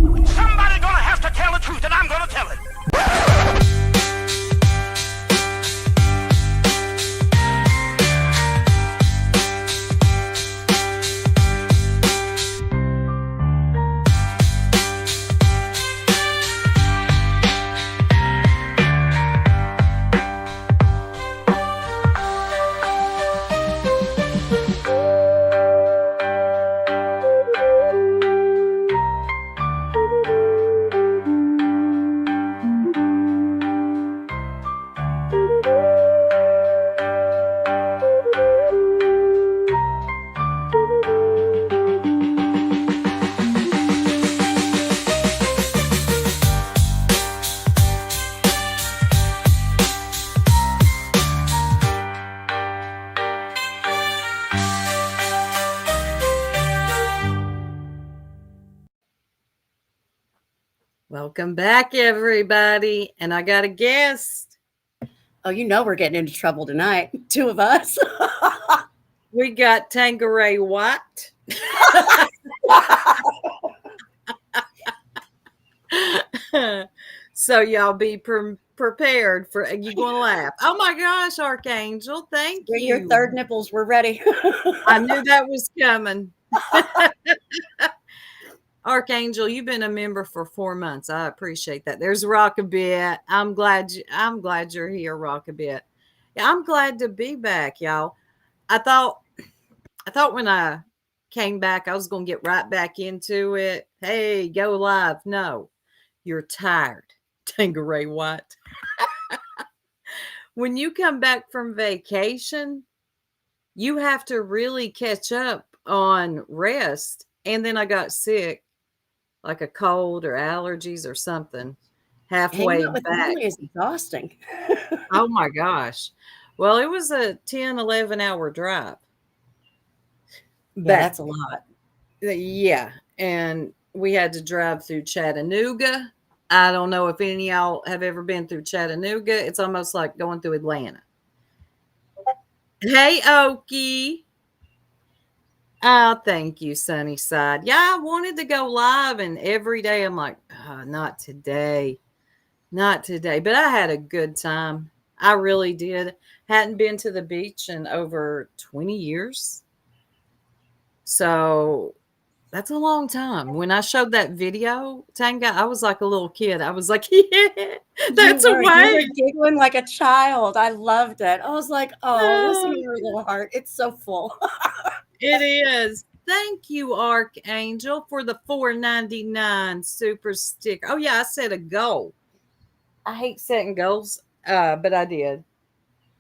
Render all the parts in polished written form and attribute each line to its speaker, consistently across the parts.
Speaker 1: Somebody gonna have to tell the truth, and I'm gonna tell it.
Speaker 2: Welcome back, everybody. And I got a guest.
Speaker 3: Oh, you know we're getting into trouble tonight. Two of us.
Speaker 2: We got Tangeray White. So y'all be prepared for you going to laugh. Oh my gosh, Archangel, thank you.
Speaker 3: Your third nipples, we're ready.
Speaker 2: I knew that was coming. Archangel, you've been a member for 4 months. I appreciate that. There's Rock a Bit. I'm glad you're here, Rock a Bit. Yeah, I'm glad to be back, y'all. I thought when I came back, I was going to get right back into it. Hey, go live. No, you're tired, Tangeray White. When you come back from vacation, you have to really catch up on rest. And then I got sick, like a cold or allergies or something, halfway back.
Speaker 3: Family is exhausting.
Speaker 2: Oh my gosh. Well, it was a 10, 11-hour drive.
Speaker 3: Yeah, that's a lot.
Speaker 2: Yeah. And we had to drive through Chattanooga. I don't know if any of y'all have ever been through Chattanooga. It's almost like going through Atlanta. Hey, Okie. Oh, thank you, Sunnyside. Yeah, I wanted to go live, and every day I'm like, oh, not today. Not today. But I had a good time. I really did. Hadn't been to the beach in over 20 years. So that's a long time. When I showed that video, Tanga, I was like a little kid. I was like, yeah, that's a way.
Speaker 3: You were giggling like a child. I loved it. I was like, oh, listen to your little heart. It's so full.
Speaker 2: It is. Thank you, Archangel, for the $4.99 super sticker. Oh, yeah, I set a goal. I hate setting goals, but I did.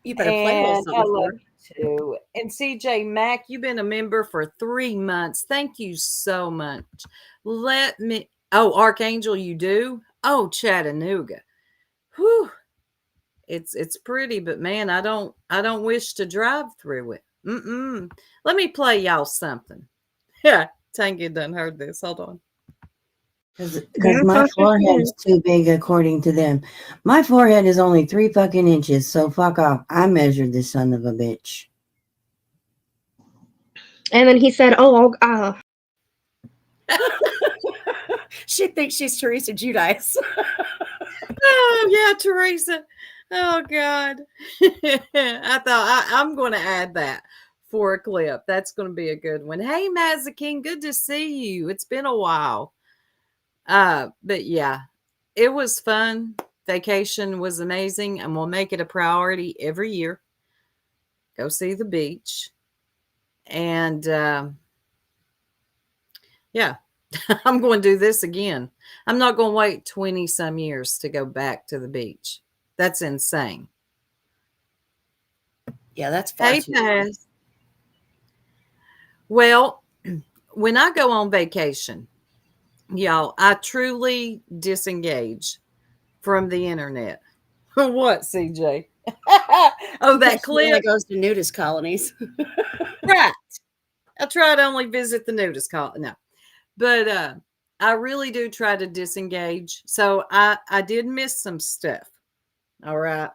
Speaker 3: You better play a little something for it.
Speaker 2: Too. And CJ Mack, you've been a member for 3 months. Thank you so much. Archangel, you do? Oh, Chattanooga. Whew. It's pretty, but man, I don't wish to drive through it. Let me play y'all something. Yeah, Tangy done heard this. Hold on.
Speaker 4: Because my forehead is too big, according to them. My forehead is only 3 fucking inches, so fuck off. I measured this son of a bitch.
Speaker 5: And then he said,
Speaker 3: She thinks she's Teresa Giudice.
Speaker 2: Oh, yeah, Teresa. Oh, God. I thought I'm going to add that for a clip. That's going to be a good one. Hey, Mazakin, good to see you. It's been a while. But yeah, it was fun. Vacation was amazing, and we'll make it a priority every year. Go see the beach. And yeah, I'm going to do this again. I'm not going to wait 20 some years to go back to the beach. That's insane.
Speaker 3: Yeah, that's far too long.
Speaker 2: Well, when I go on vacation, y'all, I truly disengage from the internet. What, CJ? Oh, that clip
Speaker 3: goes to nudist colonies.
Speaker 2: Right. I try to only visit the nudist colony. No, but I really do try to disengage. So I did miss some stuff. All right.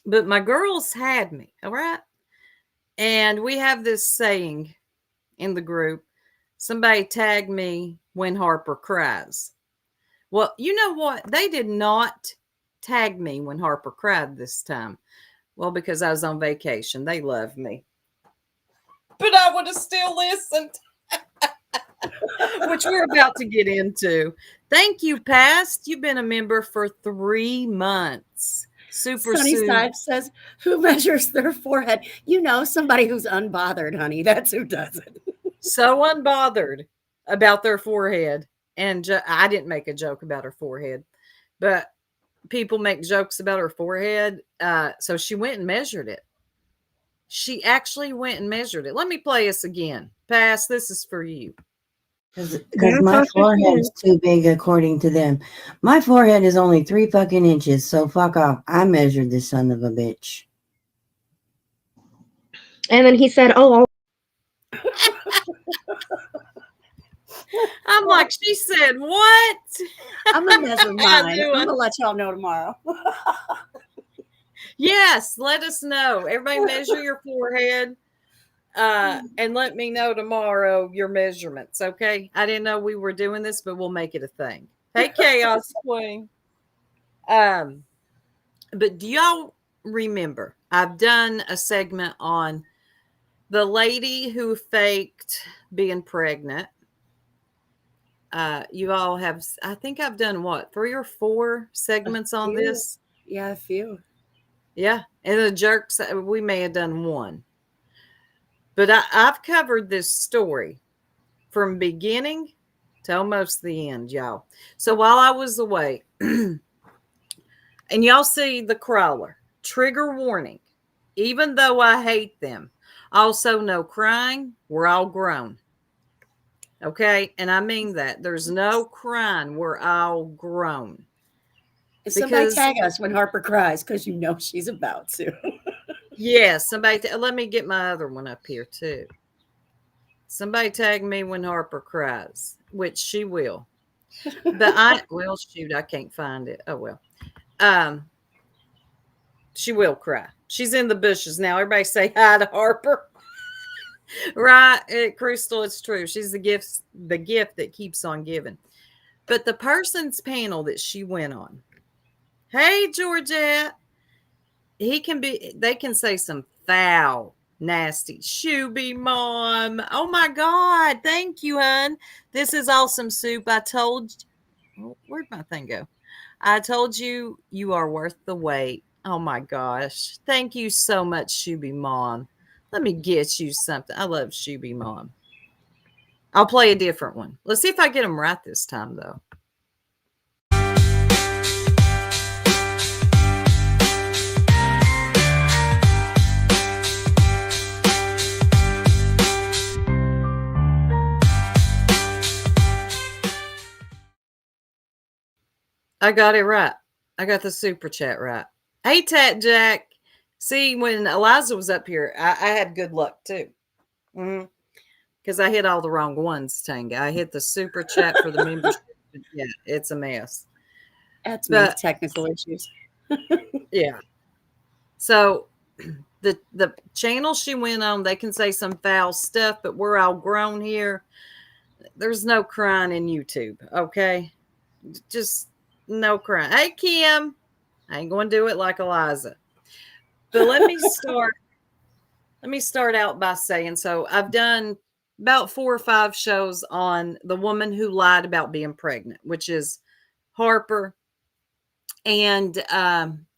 Speaker 2: But my girls had me. All right. And we have this saying in the group. Somebody tagged me when Harper cries. Well, you know what? They did not tag me when Harper cried this time. Well, because I was on vacation. They love me. But I would have still listened, which we're about to get into. Thank you, Past. You've been a member for 3 months. Super
Speaker 3: Sunnyside says, who measures their forehead? You know, somebody who's unbothered, honey. That's who does it.
Speaker 2: so unbothered about their forehead. And I didn't make a joke about her forehead, but people make jokes about her forehead. So she went and measured it. She actually went and measured it. Let me play this again. Pass, this is for you.
Speaker 4: Because my forehead's too big according to them. My forehead is only 3 fucking inches, so fuck off. I measured this son of a bitch.
Speaker 5: And then he said, oh,
Speaker 2: I'm like, she said, what?
Speaker 3: I'm going to measure mine. I'm
Speaker 2: doing?
Speaker 3: going to let y'all know tomorrow.
Speaker 2: Yes, let us know. Everybody measure your forehead. And let me know tomorrow your measurements, okay? I didn't know we were doing this, but we'll make it a thing. Hey, Chaos Queen. But do y'all remember? I've done a segment on the lady who faked being pregnant. You all have, I think I've done what, 3 or 4 segments on this?
Speaker 3: Yeah, a few.
Speaker 2: Yeah. And the jerks, we may have done 1. But I've covered this story from beginning to almost the end, y'all. So while I was away, and y'all see the crawler, trigger warning, even though I hate them, also no crying, we're all grown. Okay? And I mean that. There's no crying, we're all grown.
Speaker 3: Somebody tag us when Harper cries, because you know she's about to.
Speaker 2: Yes, somebody. Let me get my other one up here too. Somebody tag me when Harper cries, which she will. But well, shoot, I can't find it. Oh well. She will cry. She's in the bushes now. Everybody say hi to Harper. Right, Crystal, it's true. She's the gift that keeps on giving. But the person's panel that she went on. Hey, Georgette. They can say some foul, nasty, Shooby Mom. Oh my God. Thank you, hon. This is awesome soup. I told you, where'd my thing go? I told you you are worth the wait. Oh my gosh. Thank you so much, Shooby Mom. Let me get you something. I love Shooby Mom. I'll play a different one. Let's see if I get them right this time, though. I got it right. I got the super chat right. Hey, Tat Jack. See, when Eliza was up here, I had good luck too. Because I hit all the wrong ones, Tanga. I hit the super chat for the membership. Yeah, it's a mess.
Speaker 3: That's me, technical issues.
Speaker 2: Yeah. So the channel she went on, they can say some foul stuff, but we're all grown here. There's no crying in YouTube, okay? Just no crying. Hey, Kim. I ain't going to do it like Eliza. But let me start out by saying, so I've done about 4 or 5 shows on the woman who lied about being pregnant, which is Harper. And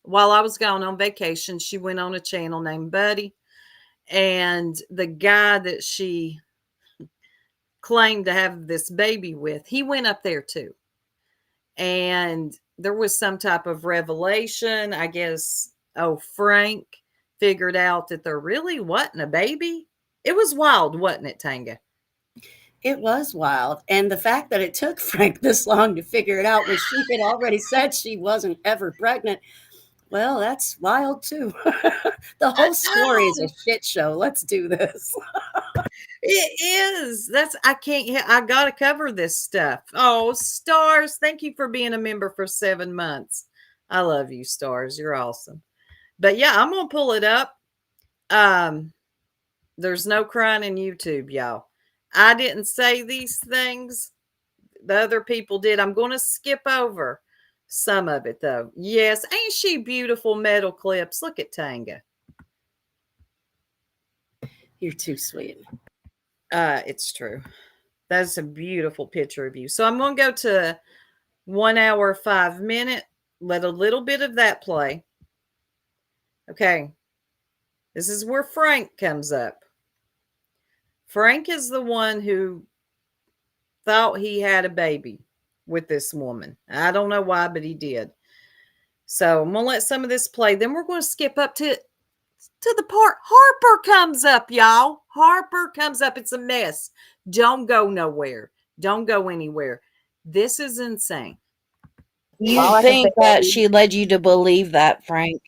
Speaker 2: while I was gone on vacation, she went on a channel named Buddy. And the guy that she claimed to have this baby with, he went up there too. And there was some type of revelation. I guess, Frank figured out that there really wasn't a baby. It was wild, wasn't it, Tanga?
Speaker 3: It was wild. And the fact that it took Frank this long to figure it out when she had already said she wasn't ever pregnant, well, that's wild too. The whole story is a shit show. Let's do this.
Speaker 2: It is. I got to cover this stuff. Oh, Stars, thank you for being a member for 7 months. I love you, Stars. You're awesome. But yeah, I'm going to pull it up. There's no crying in YouTube, y'all. I didn't say these things. the other people did. I'm going to skip over some of it, though. Yes, ain't she beautiful, Metal Clips? Look at Tanga.
Speaker 3: You're too sweet.
Speaker 2: It's true. That's a beautiful picture of you. So I'm going to go to 1 hour, 5 minutes. Let a little bit of that play. Okay. This is where Frank comes up. Frank is the one who thought he had a baby with this woman. I don't know why, but he did. So I'm going to let some of this play. Then we're going to skip up to the part. Harper comes up, y'all. Harper comes up. It's a mess. Don't go nowhere. Don't go anywhere. This is insane.
Speaker 5: You think that she led you to believe that, Frank?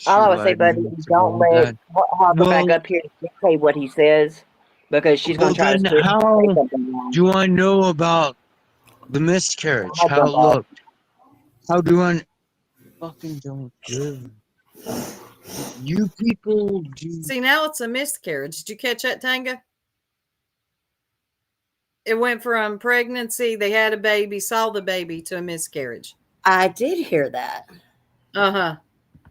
Speaker 6: All I would say, buddy, is don't let Harper back up here to say what he says, because she's going to try to
Speaker 7: then
Speaker 6: say
Speaker 7: how
Speaker 6: something wrong.
Speaker 7: do I know about the miscarriage? How it looked? How do I fucking don't give? You people do.
Speaker 2: See, now it's a miscarriage. Did you catch that, Tanga? It went from pregnancy, they had a baby, saw the baby, to a miscarriage.
Speaker 3: I did hear that.
Speaker 2: Uh-huh.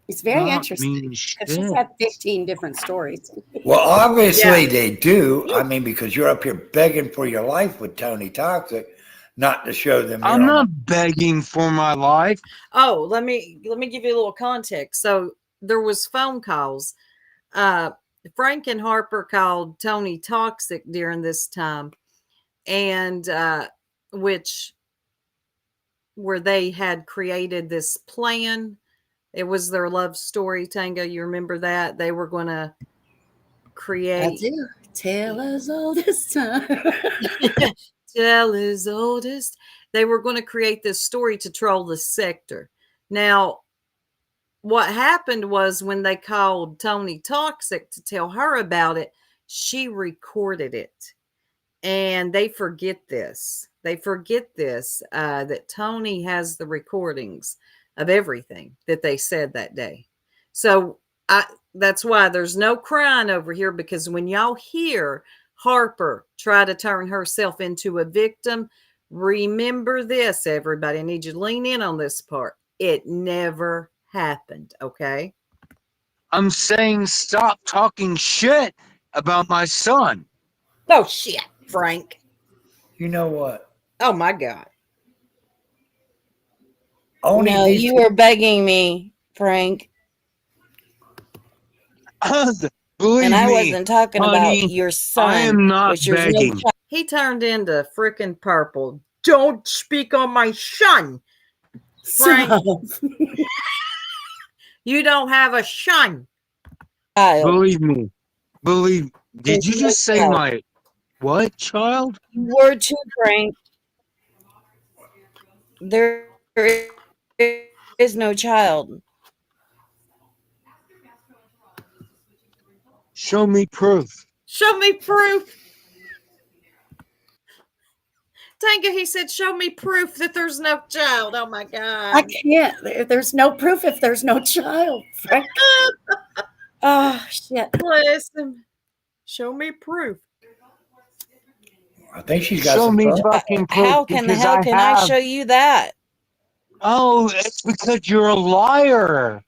Speaker 3: It's very
Speaker 7: Not
Speaker 3: interesting.
Speaker 7: mean
Speaker 3: Because she's
Speaker 7: shit.
Speaker 3: had 15 different stories.
Speaker 8: Well, obviously
Speaker 2: Yeah.
Speaker 8: they do. I mean, because you're up here begging for your life with Tony Toxic, not to show them.
Speaker 7: I'm not begging for my life.
Speaker 2: Oh, let me give you a little context. So there was phone calls. Frank and Harper called Tony Toxic during this time, and where they had created this plan. It was their love story, Tango. You remember that? They were going to create.
Speaker 3: I do. Tale as old as time.
Speaker 2: Tale as oldest. They were going to create this story to troll the sector. Now, what happened was when they called Tony Toxic to tell her about it, she recorded it. And they forget this. They forget this, that Tony has the recordings of everything that they said that day. So that's why there's no crying over here, because when y'all hear Harper try to turn herself into a victim, remember this, everybody. I need you to lean in on this part. It never happened, okay?
Speaker 7: I'm saying stop talking shit about my son.
Speaker 2: Oh, shit, Frank.
Speaker 8: You know what?
Speaker 2: Oh, my God.
Speaker 8: Only
Speaker 5: No,
Speaker 8: these
Speaker 5: you were begging me, Frank.
Speaker 7: Believe
Speaker 5: And I
Speaker 7: me,
Speaker 5: wasn't talking
Speaker 7: honey,
Speaker 5: about your son.
Speaker 7: I am not
Speaker 5: which there's no
Speaker 7: begging.
Speaker 5: child.
Speaker 2: He turned into freaking purple. Don't speak on my son, Frank. You don't have a son.
Speaker 7: Believe me. Did
Speaker 5: There's
Speaker 7: you
Speaker 5: no
Speaker 7: just say
Speaker 5: child.
Speaker 7: my what child?
Speaker 5: You were too, Frank. There is no child.
Speaker 7: Show me proof.
Speaker 2: Show me proof. Tanga, he said, show me proof that there's no child. Oh, my God.
Speaker 3: I can't. There's no proof if there's no child, Frank. Oh, shit.
Speaker 2: Bless him. Show me proof.
Speaker 8: I think she's got
Speaker 7: Show
Speaker 8: some
Speaker 7: me
Speaker 8: proof.
Speaker 7: fucking proof.
Speaker 5: How can the
Speaker 7: because
Speaker 5: hell can I
Speaker 7: have...
Speaker 5: show you that?
Speaker 7: Oh, it's because you're a liar.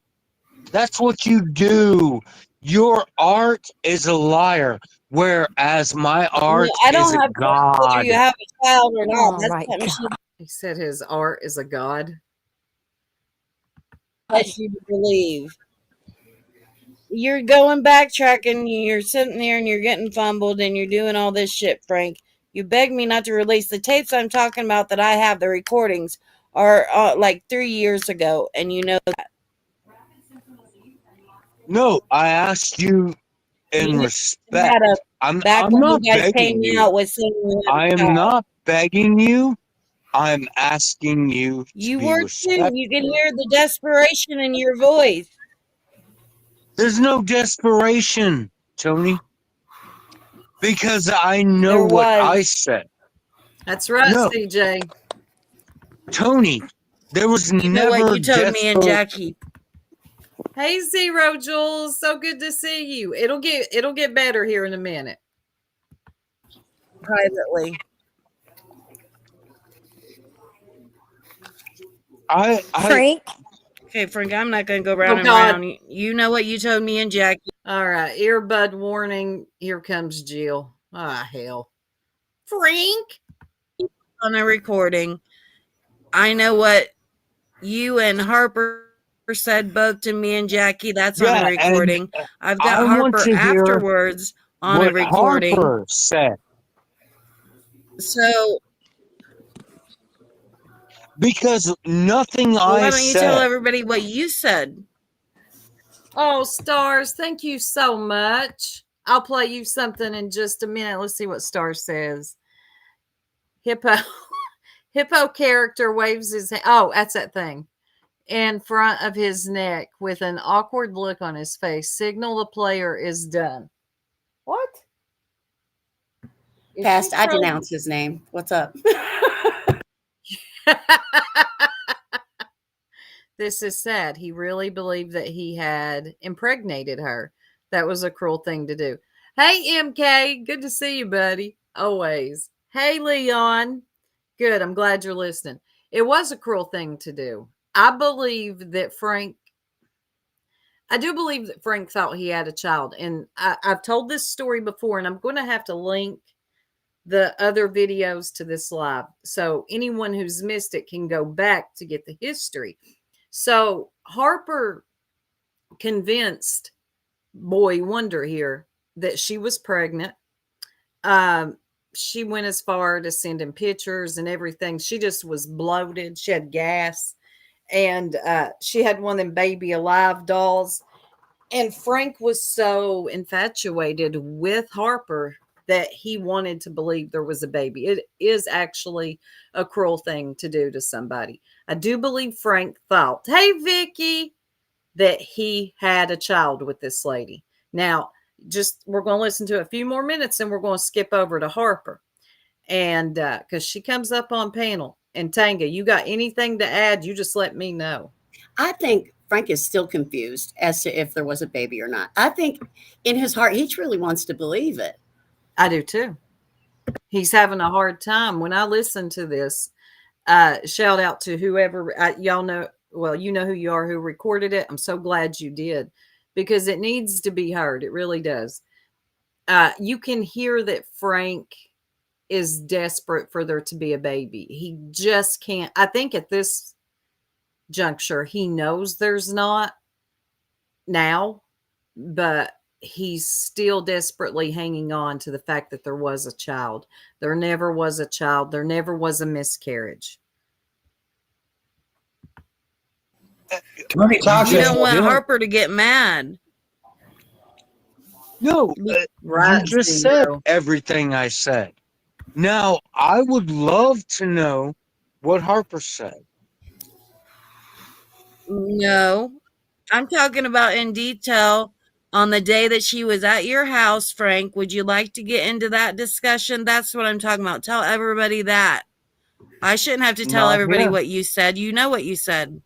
Speaker 7: That's what you do. Your art is a liar, whereas my art
Speaker 5: I don't
Speaker 7: is a
Speaker 5: have proof whether
Speaker 7: god.
Speaker 5: you have a child or not.
Speaker 6: Oh,
Speaker 5: That's
Speaker 6: my
Speaker 5: something
Speaker 6: God.
Speaker 2: He said his art is a god.
Speaker 5: she you believe. You're going backtracking. You're sitting there and you're getting fumbled and you're doing all this shit, Frank. You begged me not to release the tapes I'm talking about that I have. The recordings are like 3 years ago, and you know that.
Speaker 7: No, I asked you in
Speaker 5: You
Speaker 7: respect.
Speaker 5: had a
Speaker 7: I'm
Speaker 5: back when
Speaker 7: not
Speaker 5: you guys
Speaker 7: begging
Speaker 5: came
Speaker 7: you.
Speaker 5: out with saying you had a
Speaker 7: I am
Speaker 5: child.
Speaker 7: not begging you. I'm asking you to
Speaker 5: You
Speaker 7: be
Speaker 5: were too.
Speaker 7: respectful.
Speaker 5: You can hear the desperation in your voice.
Speaker 7: There's no desperation, Tony, because I know
Speaker 5: There
Speaker 7: what I
Speaker 5: was.
Speaker 7: said.
Speaker 2: That's right,
Speaker 7: No.
Speaker 2: CJ.
Speaker 7: Tony, there was
Speaker 5: You know
Speaker 7: never
Speaker 5: what you told me and
Speaker 7: desperation.
Speaker 5: Jackie.
Speaker 2: Hey, Zero Jules, so good to see you. It'll get better here in a minute.
Speaker 5: Privately.
Speaker 9: Frank.
Speaker 5: Okay, Frank, I'm not going to go round and
Speaker 2: God.
Speaker 5: round. You know what you told me and Jackie.
Speaker 2: All right, earbud warning. Here comes Jill. Ah, hell. Frank.
Speaker 5: On a recording. I know what you and Harper said both to me and Jackie. That's on a recording. I've got Harper afterwards on a recording.
Speaker 7: Harper said.
Speaker 5: So
Speaker 7: because nothing
Speaker 5: why don't you tell everybody what you said?
Speaker 2: Oh, Stars, thank you so much. I'll play you something in just a minute. Let's see what Stars says. Hippo character waves his hand. Oh, that's that thing. In front of his neck with an awkward look on his face. Signal the player is done. What?
Speaker 3: Past, I denounce his name. What's up?
Speaker 2: This is sad. He really believed that he had impregnated her. That was a cruel thing to do. Hey, MK. Good to see you, buddy. Always. Hey, Leon. Good. I'm glad you're listening. It was a cruel thing to do. I do believe that Frank thought he had a child. And I've told this story before, and I'm going to have to link the other videos to this live. So anyone who's missed it can go back to get the history. So Harper convinced Boy Wonder here that she was pregnant. She went as far to send him pictures and everything. She just was bloated. She had gas. And she had one of them Baby Alive dolls. And Frank was so infatuated with Harper that he wanted to believe there was a baby. It is actually a cruel thing to do to somebody. I do believe Frank thought, hey, Vicky, that he had a child with this lady. Now, we're going to listen to a few more minutes and we're going to skip over to Harper. And because she comes up on panel. And Tanga, you got anything to add? You just let me know.
Speaker 3: I think Frank is still confused as to if there was a baby or not. I think in his heart, he truly wants to believe it.
Speaker 2: I do too. He's having a hard time. When I listen to this, shout out to whoever, y'all know, well, you know who you are, who recorded it. I'm so glad you did, because it needs to be heard. It really does. You can hear that Frank is desperate for there to be a baby. He just can't. I think at this juncture, he knows there's not now, but he's still desperately hanging on to the fact that there was a child. There never was a child. There never was a miscarriage.
Speaker 5: You don't want Harper to get mad.
Speaker 7: No,
Speaker 2: right,
Speaker 7: you just said everything I said. Now, I would love to know what Harper said.
Speaker 5: No, I'm talking about in detail on the day that she was at your house, Frank. Would you like to get into that discussion? That's what I'm talking about. Tell everybody that. I shouldn't have to tell everybody what you said. You know what you said.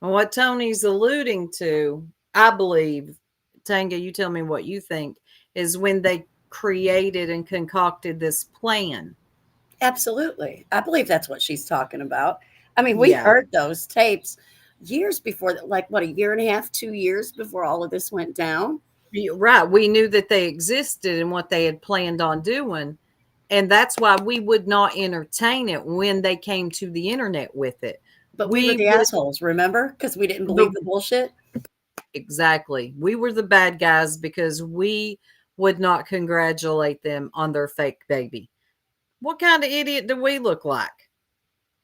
Speaker 2: Well, what Tony's alluding to, I believe, Tanga, you tell me what you think, is when they created and concocted this plan.
Speaker 3: Absolutely. I believe that's what she's talking about. I mean, we heard those tapes years before, like what, a year and a half, 2 years before all of this went down.
Speaker 2: Right. We knew that they existed and what they had planned on doing. And that's why we would not entertain it when they came to the internet with it.
Speaker 3: But we were the assholes, remember? Because we didn't believe the bullshit.
Speaker 2: Exactly. We were the bad guys because we would not congratulate them on their fake baby. What kind of idiot do we look like?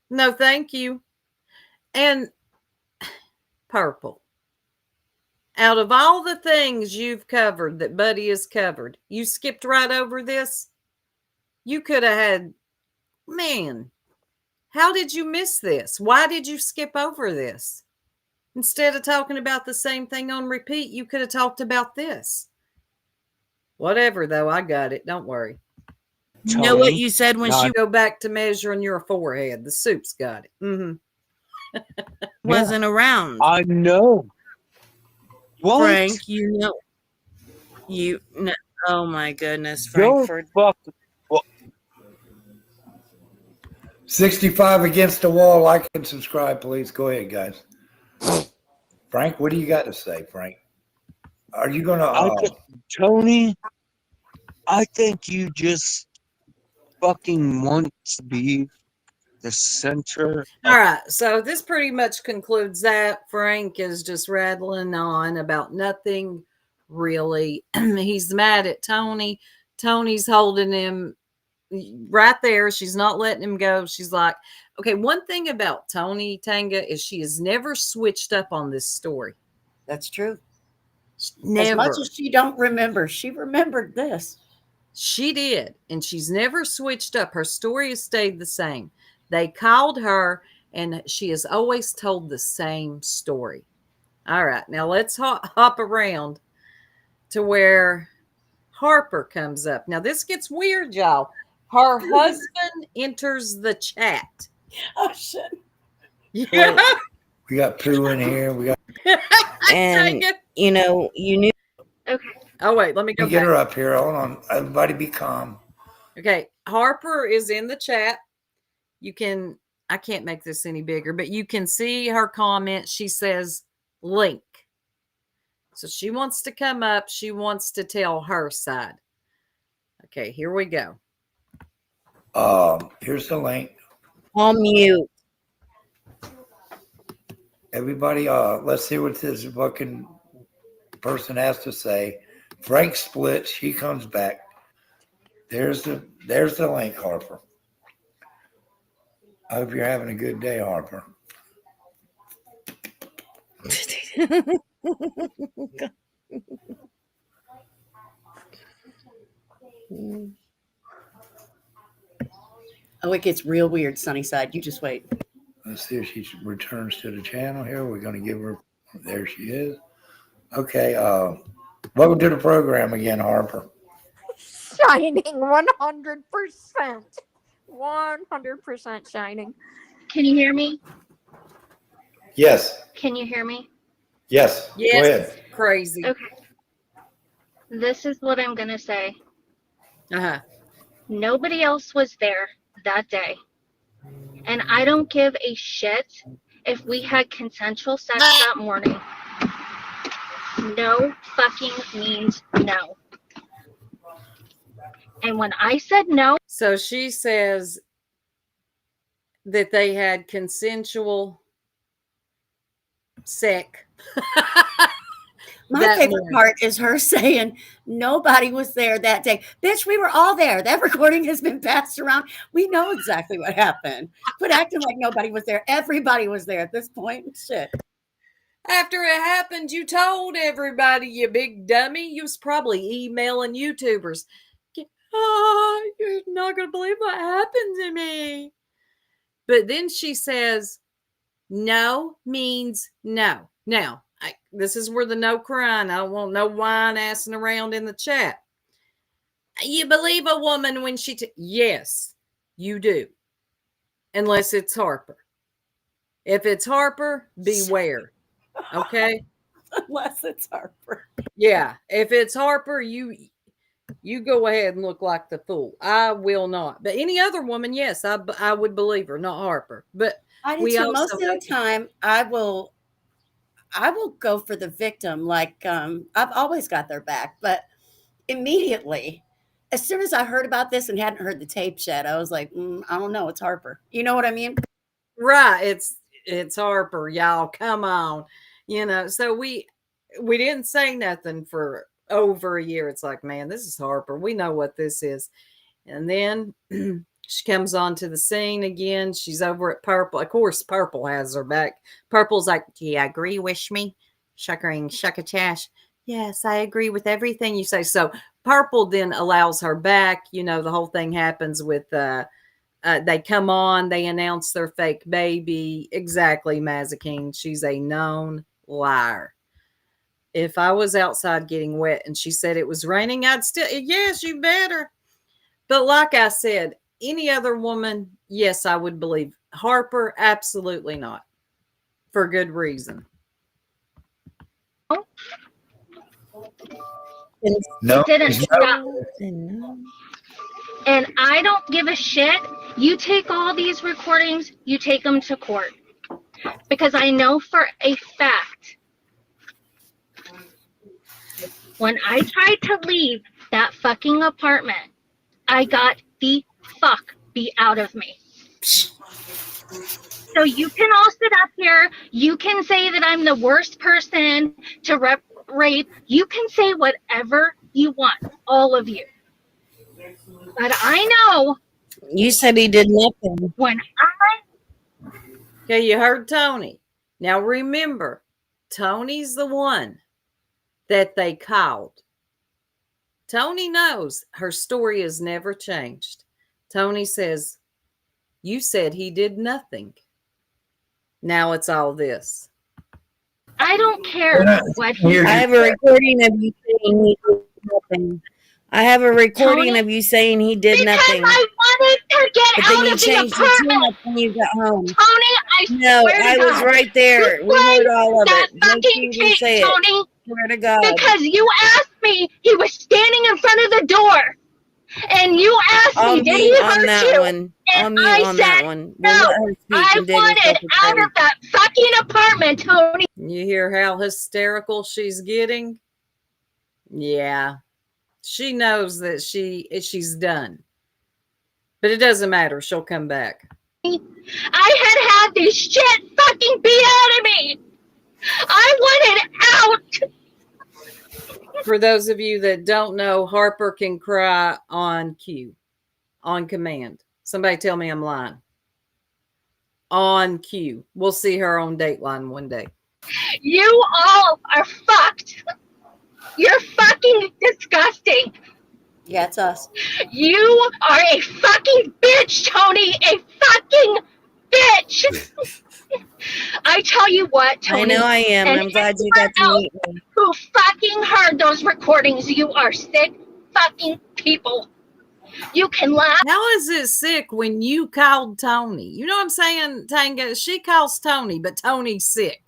Speaker 2: No, thank you. And Purple, out of all the things you've covered that Buddy has covered, you skipped right over this? You could have had, man, how did you miss this? Why did you skip over this? Instead of talking about the same thing on repeat, you could have talked about this. Whatever, though, I got it. Don't worry.
Speaker 5: You know what you said when she
Speaker 2: go back to measuring your forehead. The soup's got it.
Speaker 5: Wasn't around.
Speaker 7: I know. What?
Speaker 5: Frank, no, oh my goodness, Frankfurt.
Speaker 7: Don't fuck. Well,
Speaker 8: 65 against the wall. Like and subscribe, please. Go ahead, guys. Frank, what do you got to say, Frank? Are you going to...
Speaker 7: Tony, I think you just fucking want to be the center.
Speaker 2: All right. So this pretty much concludes that. Frank is just rattling on about nothing really. He's mad at Tony. Tony's holding him right there. She's not letting him go. She's like, okay, one thing about Tony Tanga is she has never switched up on this story.
Speaker 3: That's true.
Speaker 2: Never.
Speaker 3: As much as she don't remember, she remembered this.
Speaker 2: She did. And she's never switched up. Her story has stayed the same. They called her and she has always told the same story. All right. Now let's hop around to where Harper comes up. Now this gets weird, y'all. Her husband enters the chat.
Speaker 3: Oh, shit.
Speaker 2: Yeah.
Speaker 8: We got Pooh in here. We got...
Speaker 5: And, you know, you knew.
Speaker 9: Okay.
Speaker 2: Oh, wait. Let me go
Speaker 8: Get
Speaker 2: back.
Speaker 8: her up here. Hold on. Everybody be calm.
Speaker 2: Okay. Harper is in the chat. You can, I can't make this any bigger, but you can see her comment. She says link. So she wants to come up. She wants to tell her side. Okay, here we go.
Speaker 8: Here's the link.
Speaker 5: On mute.
Speaker 8: Everybody, let's see what this fucking person has to say. Frank splits. She comes back. There's the link, Harper. I hope you're having a good day, Harper.
Speaker 3: Oh, it gets real weird, Sunnyside. You just wait.
Speaker 8: Let's see if she returns to the channel here. We're going to give her... There she is. Okay. Welcome to the program again, Harper.
Speaker 9: Shining 100%. 100% shining. Can you hear me?
Speaker 8: Yes.
Speaker 9: Can you hear me?
Speaker 8: Yes.
Speaker 2: Yes.
Speaker 8: Go ahead.
Speaker 2: Crazy.
Speaker 9: Okay. This is what I'm going to say.
Speaker 2: Uh-huh.
Speaker 9: Nobody else was there that day. And I don't give a shit if we had consensual sex that morning. No fucking means no. And when I said no.
Speaker 2: So she says that they had consensual sex.
Speaker 3: My favorite part is her saying nobody was there that day. Bitch, we were all there. That recording has been passed around. We know exactly what happened. Quit acting like nobody was there. Everybody was there at this point. Shit.
Speaker 2: After it happened, you told everybody, you big dummy. You was probably emailing YouTubers. Oh, you're not going to believe what happened to me. But then she says, no means no. Now, this is where the no crying. I don't want no whine assing around in the chat. You believe a woman when she... Yes, you do. Unless it's Harper. If it's Harper, beware. Okay?
Speaker 3: Unless it's Harper.
Speaker 2: Yeah. If it's Harper, you go ahead and look like the fool. I will not. But any other woman, yes, I would believe her, not Harper. But
Speaker 3: most of the time, I will go for the victim. Like, I've always got their back, but immediately, as soon as I heard about this and hadn't heard the tape yet, I was like, I don't know. It's Harper. You know what I mean?
Speaker 2: Right. It's Harper, y'all. Come on. You know, so we didn't say nothing for over a year. It's like, man, this is Harper. We know what this is. And then she comes onto the scene again. She's over at Purple. Of course, Purple has her back. Purple's like, do you agree with me? Shuckering, shuckachash. Yes, I agree with everything you say. So Purple then allows her back. You know, the whole thing happens with, they come on, they announce their fake baby. Exactly, Mazikeen. She's a known liar. If I was outside getting wet and she said it was raining, I'd still, yes, you better. But like I said, any other woman, yes, I would believe. Harper, absolutely not. For good reason.
Speaker 8: No,
Speaker 9: It didn't
Speaker 8: he's
Speaker 9: stop.
Speaker 5: No.
Speaker 9: And I don't give a shit. You take all these recordings, you take them to court. Because I know for a fact, when I tried to leave that fucking apartment, I got the fuck beat out of me. So you can all sit up here. You can say that I'm the worst person to rape. You can say whatever you want, all of you. But I know
Speaker 5: You said he did nothing.
Speaker 9: when I...
Speaker 2: Okay, you heard Tony. Now remember, Tony's the one that they called. Tony knows her story has never changed. Tony says, you said he did nothing. Now it's all this.
Speaker 9: I don't care what he...
Speaker 5: I have a recording of you saying he did nothing. I have a recording
Speaker 9: Tony,
Speaker 5: of you saying he did
Speaker 9: because
Speaker 5: nothing.
Speaker 9: I wanted to get
Speaker 5: But then
Speaker 9: out
Speaker 5: you
Speaker 9: of the
Speaker 5: changed your tune
Speaker 9: apartment.
Speaker 5: up when you got home.
Speaker 9: Tony, I
Speaker 5: No,
Speaker 9: swear to
Speaker 5: I was
Speaker 9: God,
Speaker 5: right there.
Speaker 9: you
Speaker 5: We heard all of
Speaker 9: that
Speaker 5: it. Don't
Speaker 9: fucking
Speaker 5: you even
Speaker 9: tape,
Speaker 5: say it.
Speaker 9: Tony,
Speaker 5: Swear to God.
Speaker 9: because you asked me. He was standing in front of the door, and you asked
Speaker 5: I'll
Speaker 9: me, did
Speaker 5: mute
Speaker 9: he
Speaker 5: on
Speaker 9: hurt
Speaker 5: that
Speaker 9: you?
Speaker 5: one. I'll
Speaker 9: And
Speaker 5: mute
Speaker 9: I
Speaker 5: on that
Speaker 9: said,
Speaker 5: one. We'll
Speaker 9: no,
Speaker 5: let her speak
Speaker 9: I
Speaker 5: and dig
Speaker 9: wanted
Speaker 5: herself a
Speaker 9: out
Speaker 5: grave.
Speaker 9: of that fucking apartment, Tony.
Speaker 2: You hear how hysterical she's getting? Yeah. She knows that she's done. But it doesn't matter. She'll come back.
Speaker 9: I had this shit fucking beat out of me. I wanted out.
Speaker 2: For those of you that don't know, Harper can cry on cue, on command. Somebody tell me I'm lying. On cue. We'll see her on Dateline one day.
Speaker 9: You all are fucked. You're fucking disgusting.
Speaker 3: Yeah, it's us.
Speaker 9: You are a fucking bitch, Tony. A fucking bitch. I tell you what, Tony.
Speaker 5: I know I am.
Speaker 9: and
Speaker 5: I'm glad you got to
Speaker 9: anyone
Speaker 5: meet me.
Speaker 9: who fucking heard those recordings, you are sick fucking people. You can laugh.
Speaker 2: How is it sick when you called Tony? You know what I'm saying, Tanga? She calls Tony, but Tony's sick.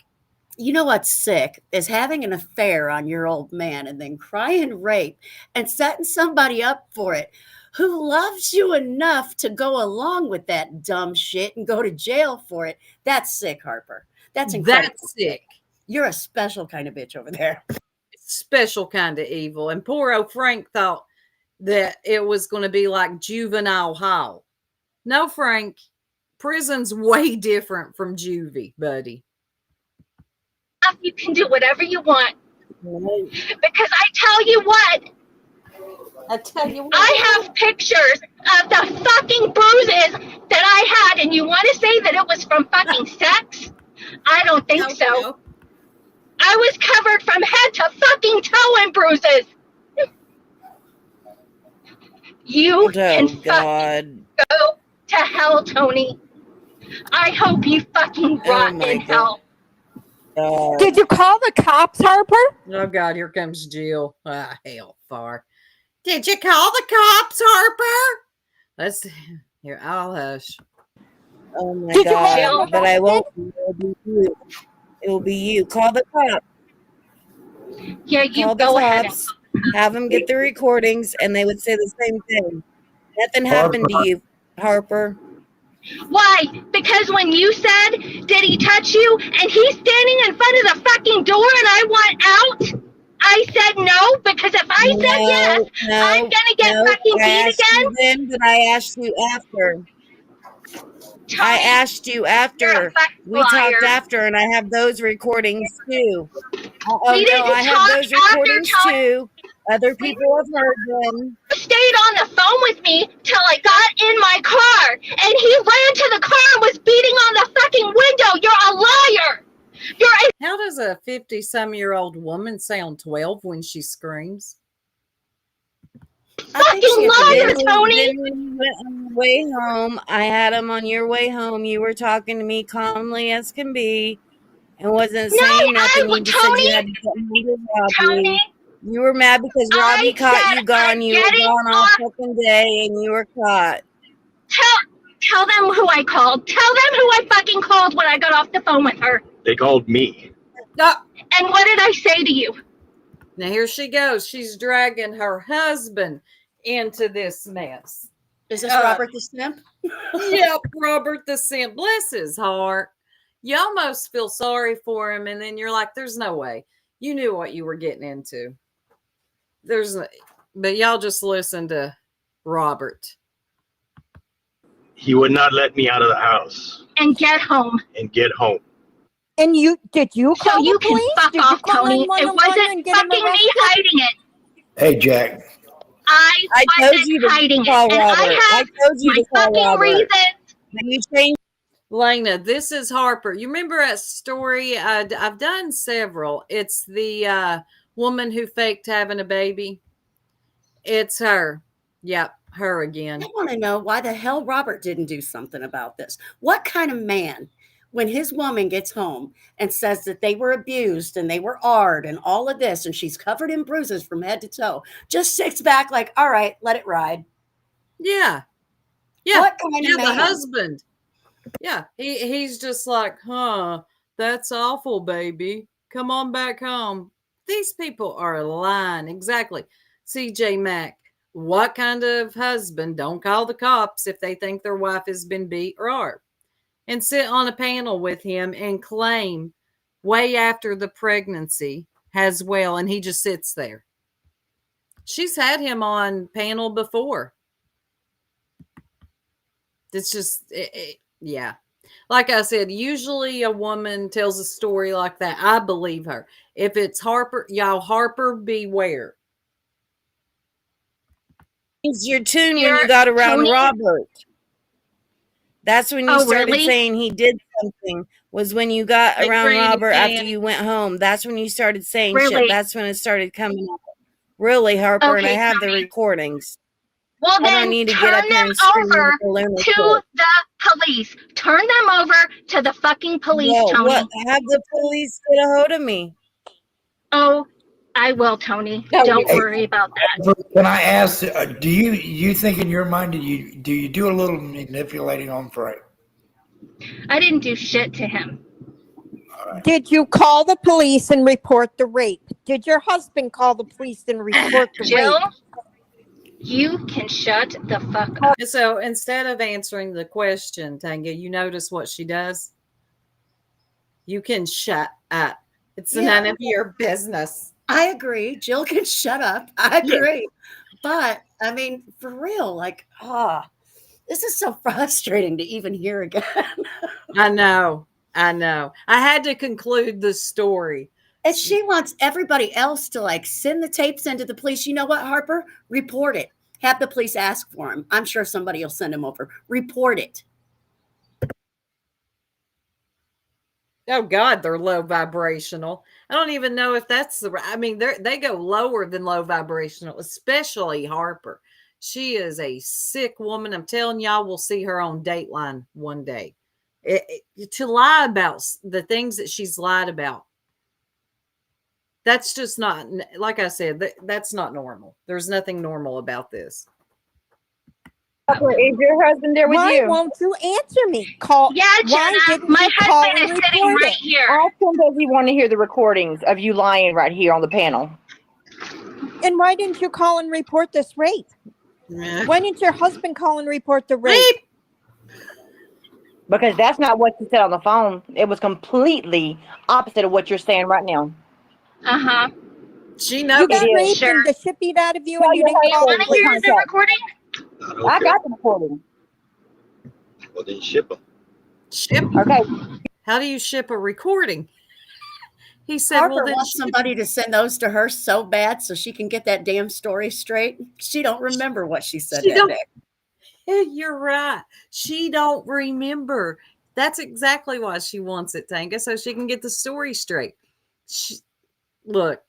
Speaker 3: You know what's sick is having an affair on your old man and then crying rape and setting somebody up for it who loves you enough to go along with that dumb shit and go to jail for it. That's sick, Harper. That's incredible.
Speaker 2: That's sick.
Speaker 3: You're a special kind of bitch over there.
Speaker 2: Special kind of evil. And poor old Frank thought that it was going to be like juvenile hall. No, Frank, prison's way different from juvie, buddy.
Speaker 9: You can do whatever you want. Because I tell you what, I have pictures of the fucking bruises that I had, and you want to say that it was from fucking sex? I don't think so. I was covered from head to fucking toe in bruises. You can fucking go to hell, Tony. I hope you fucking rot in hell.
Speaker 10: Did you call the cops, Harper?
Speaker 2: Oh, God, here comes Jill. Ah, hell, far. Did you call the cops, Harper? Let's here. I'll hush.
Speaker 5: Oh my God! But I won't. It will be you. It will be you. Call the cops.
Speaker 9: Yeah, you
Speaker 5: Call
Speaker 9: go
Speaker 5: the
Speaker 9: ahead.
Speaker 5: cops. Have them get the recordings, and they would say the same thing. Nothing happened to you, Harper.
Speaker 9: Why? Because when you said, did he touch you? And he's standing in front of the fucking door and I want out? I said no, because if I said yes, I'm going to get fucking beat again.
Speaker 5: Then, but I asked you after. I asked you after. We talked after, and I have those recordings too. I have those recordings too. Other people have heard them.
Speaker 9: Stayed on the phone with me till I got in my car, and he ran to the car and was beating on the fucking window. You're a liar.
Speaker 2: How does a 50-some-year-old woman sound 12 when she screams?
Speaker 9: Fucking liar, Tony.
Speaker 5: Then when you went on your way home, I had him on your way home. You were talking to me calmly as can be and wasn't saying nothing. You just said you had to get me to Robbie. You were mad because Robbie caught you gone. You were gone all fucking day and you were caught.
Speaker 9: Tell them who I called. Tell them who I fucking called when I got off the phone with her.
Speaker 11: They called me.
Speaker 9: And what did I say to you?
Speaker 2: Now here she goes. She's dragging her husband into this mess.
Speaker 3: Is this Robert the Simp?
Speaker 2: Yep, Robert the Simp. Bless his heart. You almost feel sorry for him, and then you're like, there's no way. You knew what you were getting into. But y'all just listen to Robert.
Speaker 11: He would not let me out of the house
Speaker 9: And get home.
Speaker 11: and get home.
Speaker 10: And did you call
Speaker 9: So you
Speaker 10: the
Speaker 9: can
Speaker 10: police?
Speaker 9: fuck
Speaker 10: Did
Speaker 9: off,
Speaker 10: you call
Speaker 9: Tony. It
Speaker 10: 911
Speaker 9: wasn't
Speaker 10: and get him
Speaker 9: fucking me
Speaker 10: arrested?
Speaker 9: hiding it.
Speaker 8: Hey, Jack.
Speaker 9: I
Speaker 5: told
Speaker 9: wasn't
Speaker 5: you to
Speaker 9: hiding
Speaker 5: call
Speaker 9: it. And
Speaker 5: Robert.
Speaker 9: I have
Speaker 5: told you
Speaker 9: my
Speaker 5: to call
Speaker 9: fucking
Speaker 5: Robert.
Speaker 9: reasons.
Speaker 5: Then you changed.
Speaker 2: Lena, this is Harper. You remember that story? I've done several. It's the woman who faked having a baby. It's her. Yep, her again.
Speaker 3: I want to know why the hell Robert didn't do something about this. What kind of man, when his woman gets home and says that they were abused and they were ard and all of this, and she's covered in bruises from head to toe, just sits back like, all right, let it ride.
Speaker 2: Yeah. Yeah.
Speaker 3: What kind of
Speaker 2: The
Speaker 3: man?
Speaker 2: husband. Yeah. He's just like, that's awful, baby. Come on back home. These people are lying. Exactly. CJ Mack. What kind of husband don't call the cops if they think their wife has been beat or hurt? And sit on a panel with him and claim way after the pregnancy as well, and he just sits there. She's had him on panel before. It's just, yeah. Like I said, usually a woman tells a story like that. I believe her. If it's Harper, y'all, Harper, beware.
Speaker 5: Your tune when you got around
Speaker 9: Tony?
Speaker 5: Robert. That's when you
Speaker 9: Oh,
Speaker 5: started
Speaker 9: really?
Speaker 5: saying he did something. Was when you got
Speaker 2: Hey,
Speaker 5: around
Speaker 2: Granny
Speaker 5: Robert after
Speaker 2: Janet.
Speaker 5: you went home. That's when you started saying
Speaker 9: Really?
Speaker 5: shit. That's when it started coming up. Really, Harper, and I
Speaker 9: Okay,
Speaker 5: have the
Speaker 9: Tony.
Speaker 5: recordings.
Speaker 9: Well,
Speaker 5: I don't
Speaker 9: then
Speaker 5: need to get
Speaker 9: turn
Speaker 5: up here
Speaker 9: them
Speaker 5: and scream
Speaker 9: over
Speaker 5: like a lunatic.
Speaker 9: to the police. Turn them over to the fucking police,
Speaker 5: Well,
Speaker 9: Tony.
Speaker 5: what? Have the police get a hold of me.
Speaker 9: Oh, I will, Tony.
Speaker 10: No,
Speaker 9: Don't
Speaker 8: Hey,
Speaker 9: worry about that.
Speaker 8: Can I ask? Do you think in your mind do you do a little manipulating on Frank?
Speaker 9: I didn't do shit to him.
Speaker 10: Did you call the police and report the rape? Did your husband call the police and report the
Speaker 9: Jill,
Speaker 10: rape?
Speaker 9: you can shut the fuck up.
Speaker 2: So instead of answering the question, Tanga, you notice what she does? You can shut up. It's none of your business.
Speaker 3: I agree. Jill can shut up. I agree. But I mean, for real, like, this is so frustrating to even hear again.
Speaker 2: I know. I had to conclude the story.
Speaker 3: And she wants everybody else to like send the tapes into the police. You know what, Harper? Report it. Have the police ask for him. I'm sure somebody will send him over. Report it.
Speaker 2: Oh God, they're low vibrational. I don't even know if that's the. I mean, they go lower than low vibrational, especially Harper. She is a sick woman. I'm telling y'all, we'll see her on Dateline one day. To lie about the things that she's lied about, that's just not. Like I said, that's not normal. There's nothing normal about this.
Speaker 6: Is your husband there with
Speaker 10: Why
Speaker 6: you?
Speaker 10: won't you answer me? Call.
Speaker 9: Yeah,
Speaker 10: Why
Speaker 9: Jenna,
Speaker 10: didn't
Speaker 9: my
Speaker 10: you call
Speaker 9: husband
Speaker 10: and
Speaker 9: is sitting
Speaker 10: report
Speaker 9: right
Speaker 10: it?
Speaker 9: here.
Speaker 6: How often does he want to hear the recordings of you lying right here on the panel?
Speaker 10: And why didn't you call and report this rape? Why didn't your husband call and report the rape?
Speaker 6: Because that's not what you said on the phone. It was completely opposite of what you're saying right now.
Speaker 9: Uh-huh.
Speaker 2: She knows.
Speaker 10: You got
Speaker 6: It is.
Speaker 10: raped
Speaker 9: Sure.
Speaker 10: and the shit beat out of you,
Speaker 6: Tell
Speaker 10: and you
Speaker 6: your
Speaker 10: didn't call
Speaker 6: husband
Speaker 10: the
Speaker 9: Want to hear
Speaker 10: police.
Speaker 9: the recording?
Speaker 6: I got the recording.
Speaker 11: Well, then ship them.
Speaker 2: Ship.
Speaker 6: Okay.
Speaker 2: How do you ship a recording? He said,
Speaker 3: Harper
Speaker 2: well, then
Speaker 3: wants somebody to send those to her so bad so she can get that damn story straight. She don't remember what she said
Speaker 2: She
Speaker 3: that
Speaker 2: don't-
Speaker 3: day.
Speaker 2: You're right. She don't remember. That's exactly why she wants it, Tanga, so she can get the story straight. Look,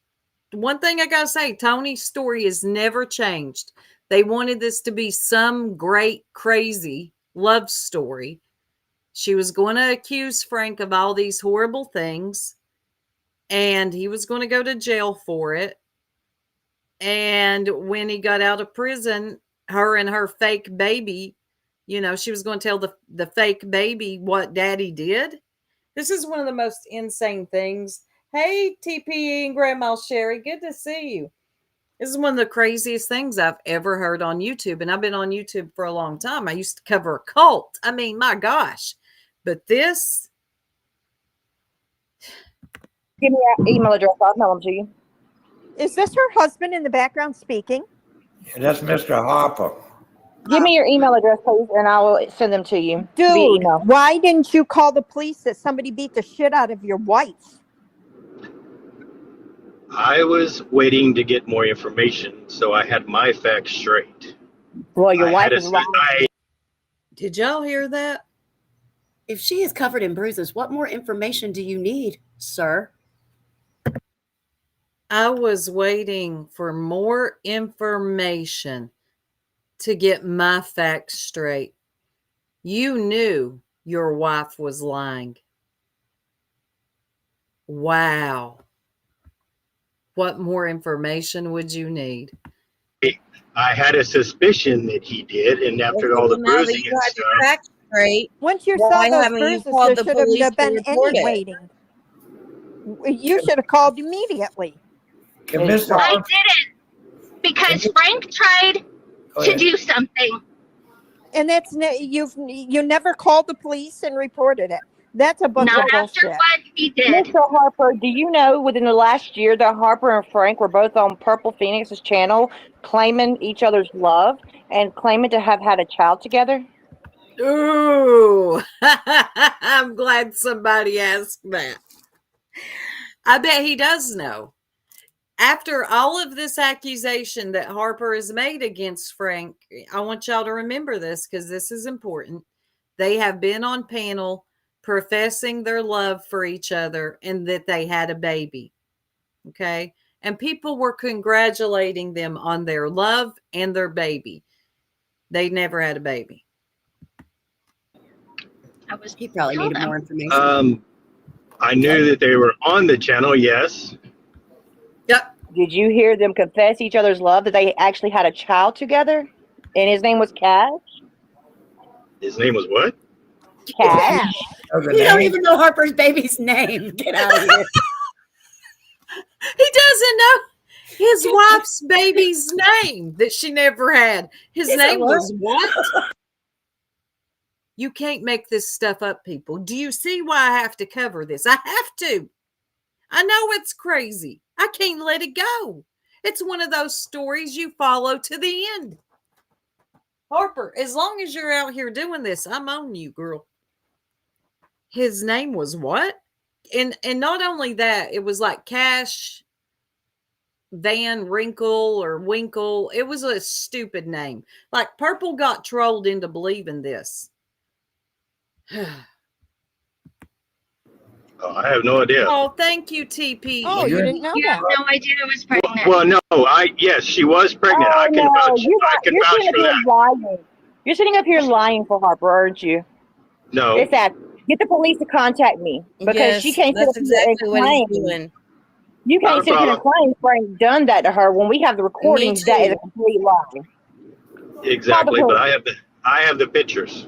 Speaker 2: one thing I gotta say, Tony's story has never changed. They wanted this to be some great, crazy love story. She was going to accuse Frank of all these horrible things, and he was going to go to jail for it. And when he got out of prison, her and her fake baby, she was going to tell the fake baby what daddy did. This is one of the most insane things, Hey, TPE and Grandma Sherry. Good to see you. This is one of the craziest things I've ever heard on YouTube. And I've been on YouTube for a long time. I used to cover a cult. I mean, my gosh. But this.
Speaker 6: Give me your email address. I'll tell them to you.
Speaker 10: Is this her husband in the background speaking?
Speaker 8: Yeah, that's Mr. Harper.
Speaker 6: Give me your email address, please, and I will send them to you via
Speaker 10: Dude,
Speaker 6: email.
Speaker 10: why didn't you call the police that somebody beat the shit out of your wife?
Speaker 11: I was waiting to get more information, so I had my facts straight.
Speaker 6: Well, your
Speaker 11: I
Speaker 6: wife
Speaker 11: had
Speaker 6: is lying.
Speaker 2: Did y'all hear that?
Speaker 3: If she is covered in bruises, what more information do you need, sir?
Speaker 2: I was waiting for more information to get my facts straight. You knew your wife was lying. Wow. What more information would you need?
Speaker 11: I had a suspicion that he did, and after all the
Speaker 5: Now that
Speaker 11: bruising
Speaker 5: you
Speaker 11: and
Speaker 5: had your
Speaker 11: stuff,
Speaker 5: facts straight,
Speaker 10: Once you
Speaker 5: why
Speaker 10: saw those
Speaker 5: haven't you
Speaker 10: bruises,
Speaker 5: called
Speaker 10: there
Speaker 5: the
Speaker 10: shouldn't
Speaker 5: police
Speaker 10: have
Speaker 5: to
Speaker 10: been
Speaker 5: report
Speaker 10: any
Speaker 5: it?
Speaker 10: waiting. You should have called immediately.
Speaker 8: Can Mr.
Speaker 9: I
Speaker 8: Harper,
Speaker 9: didn't because Frank tried
Speaker 8: go
Speaker 9: to
Speaker 8: ahead.
Speaker 9: do something.
Speaker 10: And that's you never called the police and reported it. That's a bunch
Speaker 9: Not
Speaker 10: of
Speaker 9: after
Speaker 10: bullshit.
Speaker 9: what he did.
Speaker 6: Mr. Harper, do you know within the last year that Harper and Frank were both on Purple Phoenix's channel claiming each other's love and claiming to have had a child together?
Speaker 2: Ooh, I'm glad somebody asked that. I bet he does know. After all of this accusation that Harper has made against Frank, I want y'all to remember this because this is important. They have been on panel professing their love for each other and that they had a baby. Okay. And people were congratulating them on their love and their baby. They never had a baby.
Speaker 3: He probably needed more information.
Speaker 11: I knew that they were on the channel, yes.
Speaker 2: Yep.
Speaker 6: Did you hear them confess each other's love, that they actually had a child together? And his name was Cash?
Speaker 11: His name was what?
Speaker 6: Cash.
Speaker 3: You don't even know Harper's baby's name. Get out of here.
Speaker 2: He doesn't know his wife's baby's name that she never had. His name was what? You can't make this stuff up, people. Do you see why I have to cover this? I have to. I know it's crazy. I can't let it go. It's one of those stories you follow to the end. Harper, as long as you're out here doing this, I'm on you, girl. His name was what? And not only that, it was like Cash Van Wrinkle or Winkle. It was a stupid name. Like Purple got trolled into believing this.
Speaker 11: Oh, I have no idea.
Speaker 2: Oh, thank you, TP.
Speaker 10: Oh, you didn't know
Speaker 9: You
Speaker 10: that.
Speaker 9: have no idea I was pregnant.
Speaker 11: Well, no, yes, she was pregnant.
Speaker 6: Oh,
Speaker 11: I can
Speaker 6: no,
Speaker 11: vouch. I can
Speaker 6: you're
Speaker 11: vouch
Speaker 6: sitting up
Speaker 11: for
Speaker 6: here
Speaker 11: that.
Speaker 6: lying. You're sitting up here lying for Harper, aren't you?
Speaker 11: No,
Speaker 6: It's that. Get the police to contact me because she
Speaker 5: Yes,
Speaker 6: can't sit
Speaker 5: that's
Speaker 6: up here and
Speaker 5: exactly what he's
Speaker 6: claim.
Speaker 5: doing.
Speaker 6: You
Speaker 11: Not
Speaker 6: can't
Speaker 11: a
Speaker 6: sit here and claim Frank done that to her when we have the recordings. That is a
Speaker 5: too.
Speaker 6: complete lie.
Speaker 11: exactly, but I have the pictures.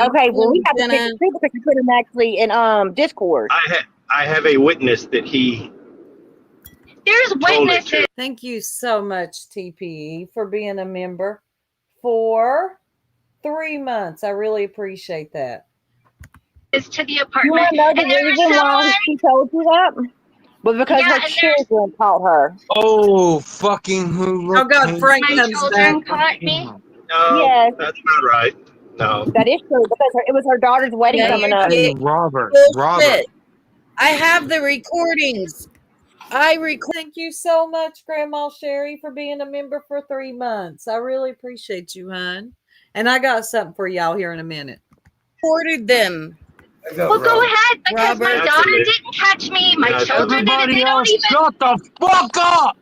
Speaker 6: Okay, well we have the
Speaker 5: Gonna-
Speaker 6: pictures. People can put them actually in Discord.
Speaker 11: I have a witness that he
Speaker 9: There's
Speaker 11: told it
Speaker 9: witnesses
Speaker 11: to.
Speaker 2: Thank you so much, TPE, for being a member for 3 months. I really appreciate that.
Speaker 9: to the
Speaker 6: You
Speaker 9: apartment.
Speaker 6: want to know the
Speaker 9: And there was
Speaker 6: reason why
Speaker 9: someone,
Speaker 6: she told you that? But because
Speaker 9: yeah,
Speaker 6: her
Speaker 9: and there's
Speaker 6: children taught her.
Speaker 7: Oh, fucking who?
Speaker 2: Oh, God, Frank
Speaker 9: my
Speaker 2: comes
Speaker 9: children
Speaker 2: back.
Speaker 9: caught me.
Speaker 11: No,
Speaker 6: Yes,
Speaker 11: that's not right. No.
Speaker 6: that is true because it was her daughter's wedding
Speaker 5: Yeah,
Speaker 6: coming
Speaker 5: you're
Speaker 6: up.
Speaker 7: Hey,
Speaker 5: big
Speaker 7: Robert.
Speaker 5: bullshit. I have the recordings.
Speaker 2: Thank you so much, Grandma Sherry, for being a member for 3 months. I really appreciate you, hon. And I got something for y'all here in a minute.
Speaker 5: Recorded them.
Speaker 9: Well, go ahead because my
Speaker 5: Robert.
Speaker 9: daughter didn't catch me. My children didn't.
Speaker 7: Everybody
Speaker 9: They don't
Speaker 7: else,
Speaker 9: even.
Speaker 7: shut the fuck up!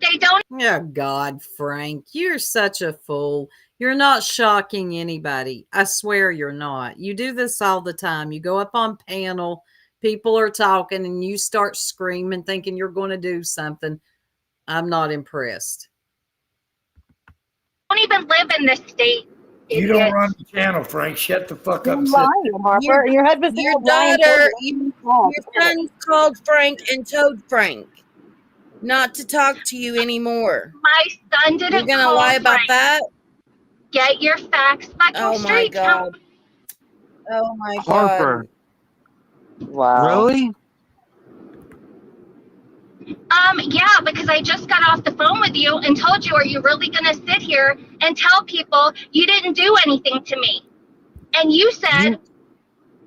Speaker 9: They don't.
Speaker 2: Oh, God, Frank, you're such a fool. You're not shocking anybody. I swear you're not. You do this all the time. You go up on panel, people are talking, and you start screaming, thinking you're going to do something. I'm not impressed.
Speaker 9: Don't even live in this state.
Speaker 8: You don't run the channel, Frank. Shut the fuck up.
Speaker 6: You're
Speaker 8: And sit.
Speaker 6: lying, Harper. And your husband's
Speaker 5: Your
Speaker 6: lying.
Speaker 5: daughter, your son called Frank and told Frank not to talk to you anymore.
Speaker 9: My son didn't
Speaker 5: You're gonna
Speaker 9: call
Speaker 5: lie about
Speaker 9: Frank.
Speaker 5: that?
Speaker 9: Get your facts fucking
Speaker 5: Oh my
Speaker 9: straight.
Speaker 5: god. Oh my
Speaker 7: Harper.
Speaker 6: Wow.
Speaker 7: Really?
Speaker 9: Yeah, because I just got off the phone with you and told you, are you really gonna sit here and tell people you didn't do anything to me? And you said,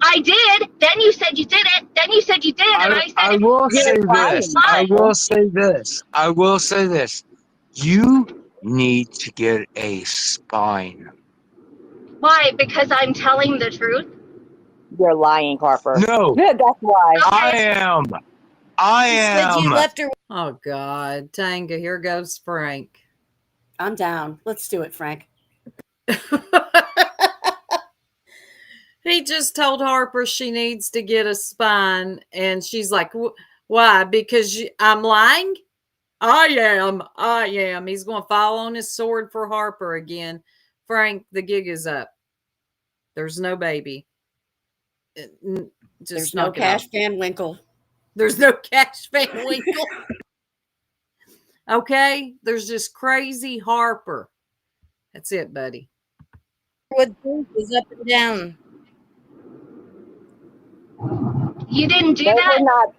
Speaker 9: I did. Then you said you didn't. Then you said you did. And I said,
Speaker 7: I will say this. I will say this. I will say this. You need to get a spine.
Speaker 9: why? Because I'm telling the truth.
Speaker 6: You're lying, Harper.
Speaker 7: No.
Speaker 6: Yeah, that's why.
Speaker 7: I am. I
Speaker 5: Said you
Speaker 7: am.
Speaker 5: left her.
Speaker 2: Oh God, Tanga, here goes Frank.
Speaker 3: I'm down. Let's do it, Frank.
Speaker 2: He just told Harper she needs to get a spine, and she's like, "Why? Because I'm lying? I am. He's going to fall on his sword for Harper again. Frank, the gig is up. There's no baby.
Speaker 3: There's no Cash Van Winkle.
Speaker 2: There's no Cash Van Winkle. Okay? There's just crazy Harper. That's it, buddy.
Speaker 5: What is up and down?
Speaker 9: You didn't do that?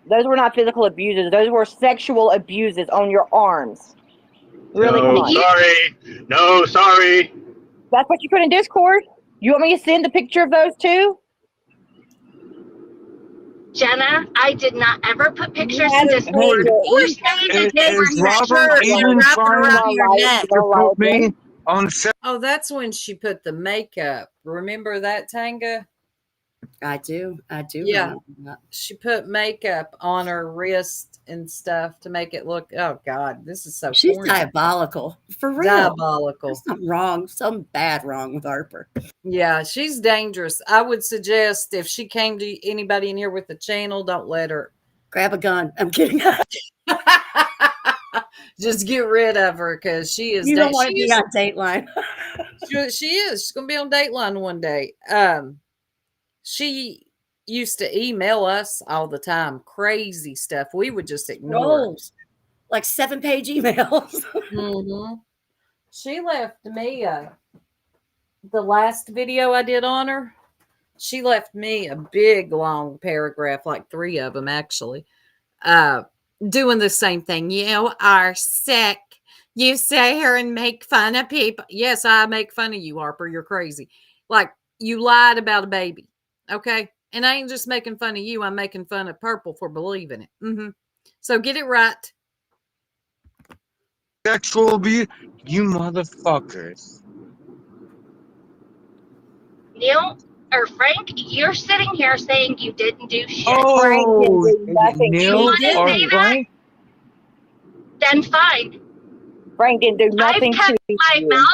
Speaker 6: Those were not physical abuses. Those were sexual abuses on your arms. Really?
Speaker 11: No, sorry. No, sorry.
Speaker 6: That's what you put in Discord? You want me to send a picture of those too?
Speaker 9: Jenna, I did not ever put pictures in Discord or say that they were
Speaker 7: Is Robert even trying to put me on set?
Speaker 2: Oh, that's when she put the makeup. Remember that, Tanga?
Speaker 3: I do.
Speaker 2: Yeah. She put makeup on her wrist and stuff to make it look, oh God, this is so
Speaker 3: She's
Speaker 2: corny.
Speaker 3: diabolical. For real.
Speaker 2: Diabolical.
Speaker 3: There's something wrong. Something bad wrong with Harper.
Speaker 2: Yeah, she's dangerous. I would suggest if she came to anybody in here with the channel, don't let her.
Speaker 3: Grab a gun. I'm kidding.
Speaker 2: Just get rid of her because she is.
Speaker 3: You don't want to be on Dateline.
Speaker 2: She is. She's going to be on Dateline one day. She used to email us all the time, crazy stuff. We would just ignore it.
Speaker 3: Like 7-page emails.
Speaker 2: Mm-hmm. She left me the last video I did on her. She left me a big long paragraph, like 3 of them actually, doing the same thing. You are sick. You sit here and make fun of people. Yes, I make fun of you, Harper. You're crazy. Like you lied about a baby. Okay. And I ain't just making fun of you. I'm making fun of Purple for believing it. Mm-hmm. So get it right.
Speaker 7: Sexual abuse, you motherfuckers.
Speaker 9: Neil or Frank, you're sitting here saying you didn't do shit.
Speaker 7: Oh, Neil
Speaker 9: you
Speaker 7: or
Speaker 9: say
Speaker 7: Frank?
Speaker 9: That? Then fine.
Speaker 6: Frank didn't do nothing to you.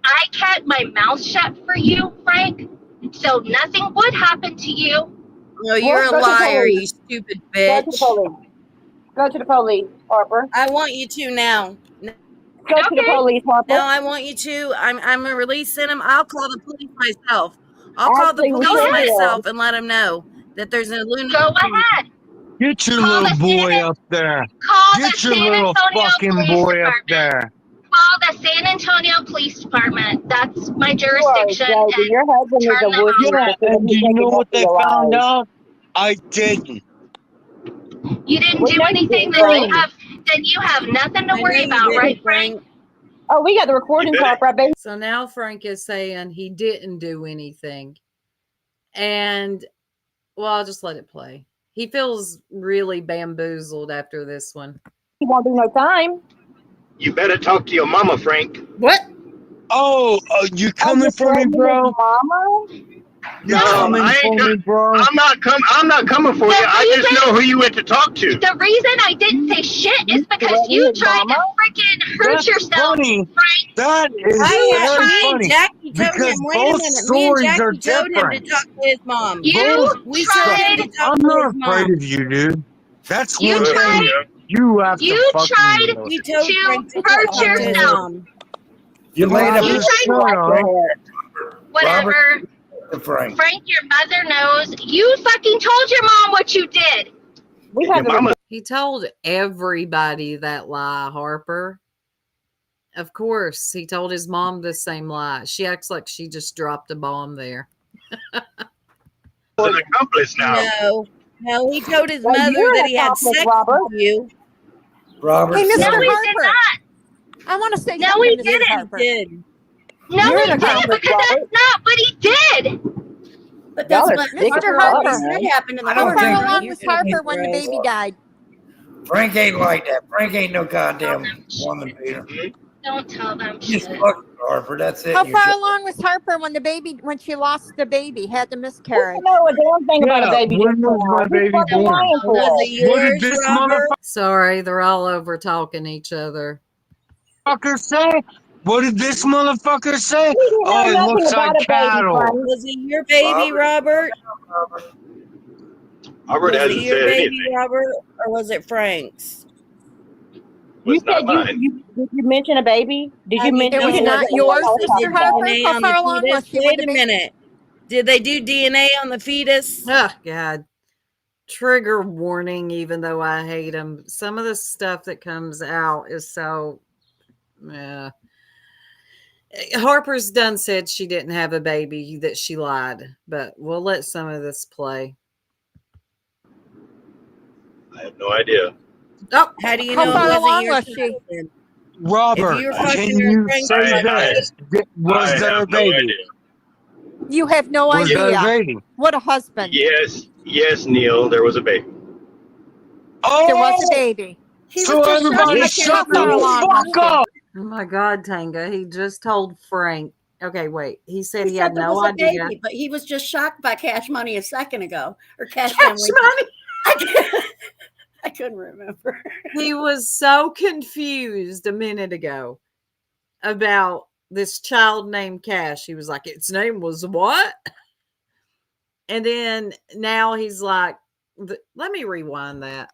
Speaker 9: I kept my mouth shut for you, Frank. So nothing would happen to you.
Speaker 5: No, you're a liar, you stupid bitch.
Speaker 6: Go to the police, Harper.
Speaker 5: I want you to now.
Speaker 6: Go to the police, Harper.
Speaker 5: No, I want you to. I'm releasing him. I'll call the police myself. I'll call the police myself and let them know that there's a lunatic.
Speaker 9: Go ahead.
Speaker 7: Get your little boy up there. Get your little fucking boy up there.
Speaker 9: Call the San Antonio Police Department. That's my jurisdiction.
Speaker 6: Your husband is a wussy.
Speaker 7: Yeah, and do you know what they found out? I didn't.
Speaker 9: You didn't do anything, then you have nothing to worry about, right, Frank?
Speaker 6: Oh, we got the recording, Harper.
Speaker 2: So now Frank is saying he didn't do anything. And, well, I'll just let it play. He feels really bamboozled after this one.
Speaker 6: He won't do no time.
Speaker 11: You better talk to your mama, Frank.
Speaker 2: What?
Speaker 7: Oh, you coming for me, bro?
Speaker 6: Mama?
Speaker 7: You coming for me, bro?
Speaker 11: I'm not coming for you. I just know who you went to talk to.
Speaker 9: The reason I didn't say shit is because you tried to freaking hurt yourself,
Speaker 7: funny.
Speaker 9: Frank.
Speaker 7: That is very funny.
Speaker 5: Jackie told
Speaker 7: Because
Speaker 5: him, wait a
Speaker 7: both
Speaker 5: minute. Me and
Speaker 7: stories are
Speaker 5: Jackie told him to
Speaker 7: different.
Speaker 5: talk to his mom.
Speaker 9: You tried.
Speaker 7: I'm not afraid of you, dude. That's
Speaker 9: You
Speaker 7: one
Speaker 9: tried.
Speaker 7: thing you have
Speaker 9: You
Speaker 7: to fucking
Speaker 9: tried
Speaker 7: know.
Speaker 5: You told
Speaker 9: to
Speaker 5: Frank to
Speaker 9: hurt
Speaker 5: talk to his
Speaker 9: yourself.
Speaker 5: mom.
Speaker 8: You laid up
Speaker 9: You
Speaker 8: his
Speaker 9: tried whatever.
Speaker 8: Frank.
Speaker 9: Frank, your mother knows. You fucking told your mom what you did.
Speaker 6: We have
Speaker 11: Your mama
Speaker 2: He told everybody that lie, Harper. Of course, he told his mom the same lie. She acts like she just dropped a bomb there.
Speaker 11: is an accomplice now.
Speaker 5: No, he told his
Speaker 6: Well,
Speaker 5: mother
Speaker 6: you're
Speaker 5: that
Speaker 6: an
Speaker 5: he had
Speaker 6: accomplice,
Speaker 5: sex
Speaker 6: Robert.
Speaker 5: with you.
Speaker 8: Robert
Speaker 10: Hey, Mr.
Speaker 8: said
Speaker 9: No, he
Speaker 8: it.
Speaker 9: did
Speaker 10: Harper.
Speaker 9: not.
Speaker 10: I want to say
Speaker 9: No,
Speaker 10: something
Speaker 9: he
Speaker 10: to Mr.
Speaker 9: didn't.
Speaker 10: Harper.
Speaker 5: Did.
Speaker 9: No,
Speaker 6: You're
Speaker 9: he
Speaker 6: an
Speaker 9: didn't,
Speaker 6: accomplice,
Speaker 9: because that's
Speaker 6: Robert.
Speaker 9: not what he did.
Speaker 3: But
Speaker 6: Y'all
Speaker 3: that's
Speaker 6: are
Speaker 3: what
Speaker 6: sick
Speaker 10: Mr.
Speaker 6: as
Speaker 3: Harper
Speaker 6: fuck,
Speaker 3: always
Speaker 10: Harper.
Speaker 3: said
Speaker 6: man.
Speaker 3: happened in the
Speaker 8: I
Speaker 10: How
Speaker 8: don't
Speaker 3: morning.
Speaker 10: far
Speaker 8: think
Speaker 10: along
Speaker 5: You
Speaker 10: was
Speaker 5: feel me,
Speaker 10: Harper when the
Speaker 5: Grace?
Speaker 10: baby died?
Speaker 8: Frank ain't like that. Frank ain't no goddamn woman beater.
Speaker 9: Don't tell them
Speaker 8: Just
Speaker 9: shit.
Speaker 8: fuck Harper. That's it.
Speaker 10: How
Speaker 8: You're
Speaker 10: far
Speaker 8: good.
Speaker 10: along was Harper when she lost the baby, had the
Speaker 6: We
Speaker 10: miscarriage?
Speaker 6: don't know a damn thing about a
Speaker 7: Yeah,
Speaker 6: baby
Speaker 7: when
Speaker 6: just
Speaker 7: was my
Speaker 6: now. He's
Speaker 7: baby
Speaker 6: fucking
Speaker 7: born?
Speaker 6: lying for
Speaker 5: Was
Speaker 6: us.
Speaker 5: it
Speaker 7: What did
Speaker 5: yours,
Speaker 7: this
Speaker 5: Robert?
Speaker 2: Sorry, they're all over talking each other.
Speaker 7: motherfucker say? What did this motherfucker say?
Speaker 6: We didn't
Speaker 7: Oh,
Speaker 6: know
Speaker 7: it
Speaker 6: nothing
Speaker 7: looks like
Speaker 6: about a baby,
Speaker 7: cattle.
Speaker 6: Frank.
Speaker 5: Was it your baby, Robert?
Speaker 11: Robert
Speaker 5: Was it
Speaker 11: hasn't
Speaker 5: your
Speaker 11: said
Speaker 5: baby,
Speaker 11: anything.
Speaker 5: Robert, or was it Frank's?
Speaker 6: You
Speaker 11: Was not
Speaker 6: said
Speaker 11: mine.
Speaker 6: did you mention a baby? Did
Speaker 5: How
Speaker 6: you
Speaker 5: do you
Speaker 6: mention
Speaker 10: It
Speaker 6: you
Speaker 10: was
Speaker 6: didn't
Speaker 5: know?
Speaker 6: know
Speaker 10: not
Speaker 6: exactly what
Speaker 10: yours,
Speaker 6: I was
Speaker 5: They
Speaker 6: talking
Speaker 5: did
Speaker 10: Mr.
Speaker 6: about?
Speaker 10: Harper?
Speaker 5: DNA
Speaker 10: How
Speaker 5: on the
Speaker 10: far along
Speaker 5: fetus.
Speaker 10: was she when
Speaker 5: Wait
Speaker 10: the
Speaker 5: a
Speaker 10: baby?
Speaker 5: minute. Did they do DNA on the fetus?
Speaker 2: Oh, God. Trigger warning, even though I hate him. Some of the stuff that comes out is so. Harper's done said she didn't have a baby, that she lied, but we'll let some of this play.
Speaker 11: I have no idea.
Speaker 2: Oh,
Speaker 5: How do you
Speaker 10: How
Speaker 5: know it
Speaker 10: far
Speaker 5: wasn't
Speaker 10: along
Speaker 5: your
Speaker 10: was
Speaker 5: child
Speaker 10: she?
Speaker 5: then? If
Speaker 7: Robert,
Speaker 5: you were
Speaker 7: can
Speaker 5: fucking her in
Speaker 7: you
Speaker 5: Frank's
Speaker 7: say
Speaker 11: I
Speaker 7: this?
Speaker 5: pocket,
Speaker 7: Was
Speaker 11: I
Speaker 7: there a
Speaker 11: have no
Speaker 7: baby?
Speaker 11: idea.
Speaker 10: You have no
Speaker 7: Was there a
Speaker 10: idea.
Speaker 7: baby?
Speaker 10: What a husband.
Speaker 11: Yes, Neil, there was a baby.
Speaker 10: There was a
Speaker 7: Oh,
Speaker 10: baby.
Speaker 3: He
Speaker 7: so
Speaker 3: was just shocked
Speaker 7: everybody
Speaker 3: by
Speaker 7: shut
Speaker 10: How
Speaker 3: cash
Speaker 7: the
Speaker 10: far
Speaker 3: money a
Speaker 10: along was
Speaker 7: fuck
Speaker 10: she?
Speaker 7: up.
Speaker 2: oh my God, Tanga. He just told Frank. Okay, wait. He said
Speaker 3: He
Speaker 2: he
Speaker 3: said
Speaker 2: had
Speaker 3: there
Speaker 2: no
Speaker 3: was a
Speaker 2: idea.
Speaker 3: baby, but he was just shocked by cash money a second ago, or cash
Speaker 2: Cash
Speaker 3: family.
Speaker 2: money.
Speaker 3: I couldn't remember.
Speaker 2: He was so confused a minute ago about this child named Cash. He was like, its name was what? And then now he's like, let me rewind that.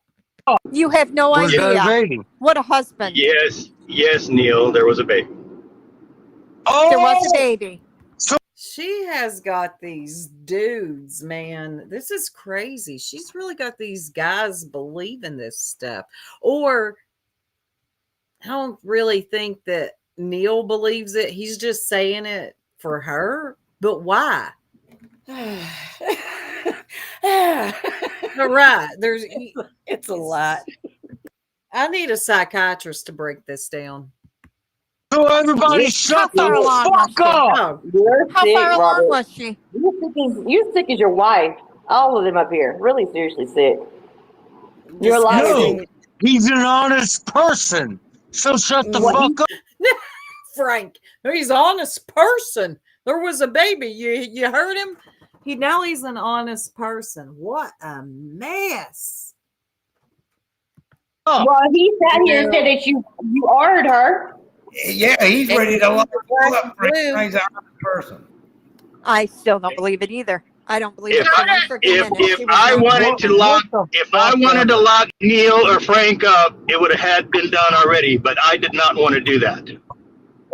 Speaker 10: You have no
Speaker 7: Was there a
Speaker 10: idea.
Speaker 7: baby?
Speaker 10: What a husband.
Speaker 11: Yes, Neil, there was a baby.
Speaker 10: There was a
Speaker 7: Oh,
Speaker 10: baby.
Speaker 2: She has got these dudes, man. This is crazy. She's really got these guys believing this stuff. Or I don't really think that Neil believes it. He's just saying it for her. But why? All right.
Speaker 3: It's a lot.
Speaker 2: I need a psychiatrist to break this down.
Speaker 7: so everybody
Speaker 10: How
Speaker 7: shut
Speaker 10: far
Speaker 7: the
Speaker 10: along was
Speaker 7: fuck
Speaker 10: she?
Speaker 7: up.
Speaker 2: Oh,
Speaker 6: You're
Speaker 10: How
Speaker 6: sick,
Speaker 10: far along
Speaker 6: Robert.
Speaker 10: was she?
Speaker 6: You sick as your wife. All of them up here. Really seriously sick. You're a liar.
Speaker 7: No,
Speaker 6: Dude.
Speaker 7: he's an honest person. So shut the
Speaker 6: What
Speaker 7: fuck up.
Speaker 2: Frank, he's an honest person. There was a baby. You heard him? He's an honest person. What a mess.
Speaker 7: Oh,
Speaker 6: Well, he sat here and said that you ordered her.
Speaker 8: Yeah, he's ready to lock
Speaker 5: black
Speaker 8: up.
Speaker 5: and
Speaker 8: Frank.
Speaker 5: blue.
Speaker 8: He's an honest person.
Speaker 10: I still don't believe it either. I don't believe
Speaker 11: If
Speaker 10: it for one freaking minute.
Speaker 11: if
Speaker 10: She was
Speaker 11: I
Speaker 10: wrong.
Speaker 11: wanted to lock
Speaker 7: what the
Speaker 11: if I
Speaker 7: fuck
Speaker 11: wanted to
Speaker 7: ever.
Speaker 11: lock Neil or Frank up, it would have had been done already, but I did not want to do that.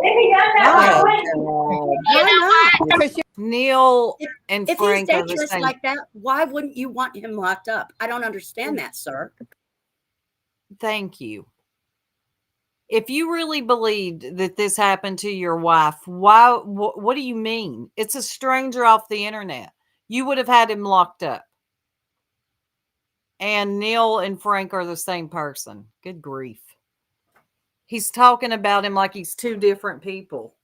Speaker 6: If he does that,
Speaker 5: Oh,
Speaker 6: why
Speaker 5: God.
Speaker 9: You know what?
Speaker 10: Because you-
Speaker 2: Neil and
Speaker 3: If he's
Speaker 2: Frank are the
Speaker 3: dangerous
Speaker 2: same.
Speaker 3: like that, why wouldn't you want him locked up? I don't understand that, sir.
Speaker 2: Thank you. If you really believed that this happened to your wife, why? What do you mean? It's a stranger off the internet. You would have had him locked up. And Neil and Frank are the same person. Good grief. He's talking about him like he's two different people.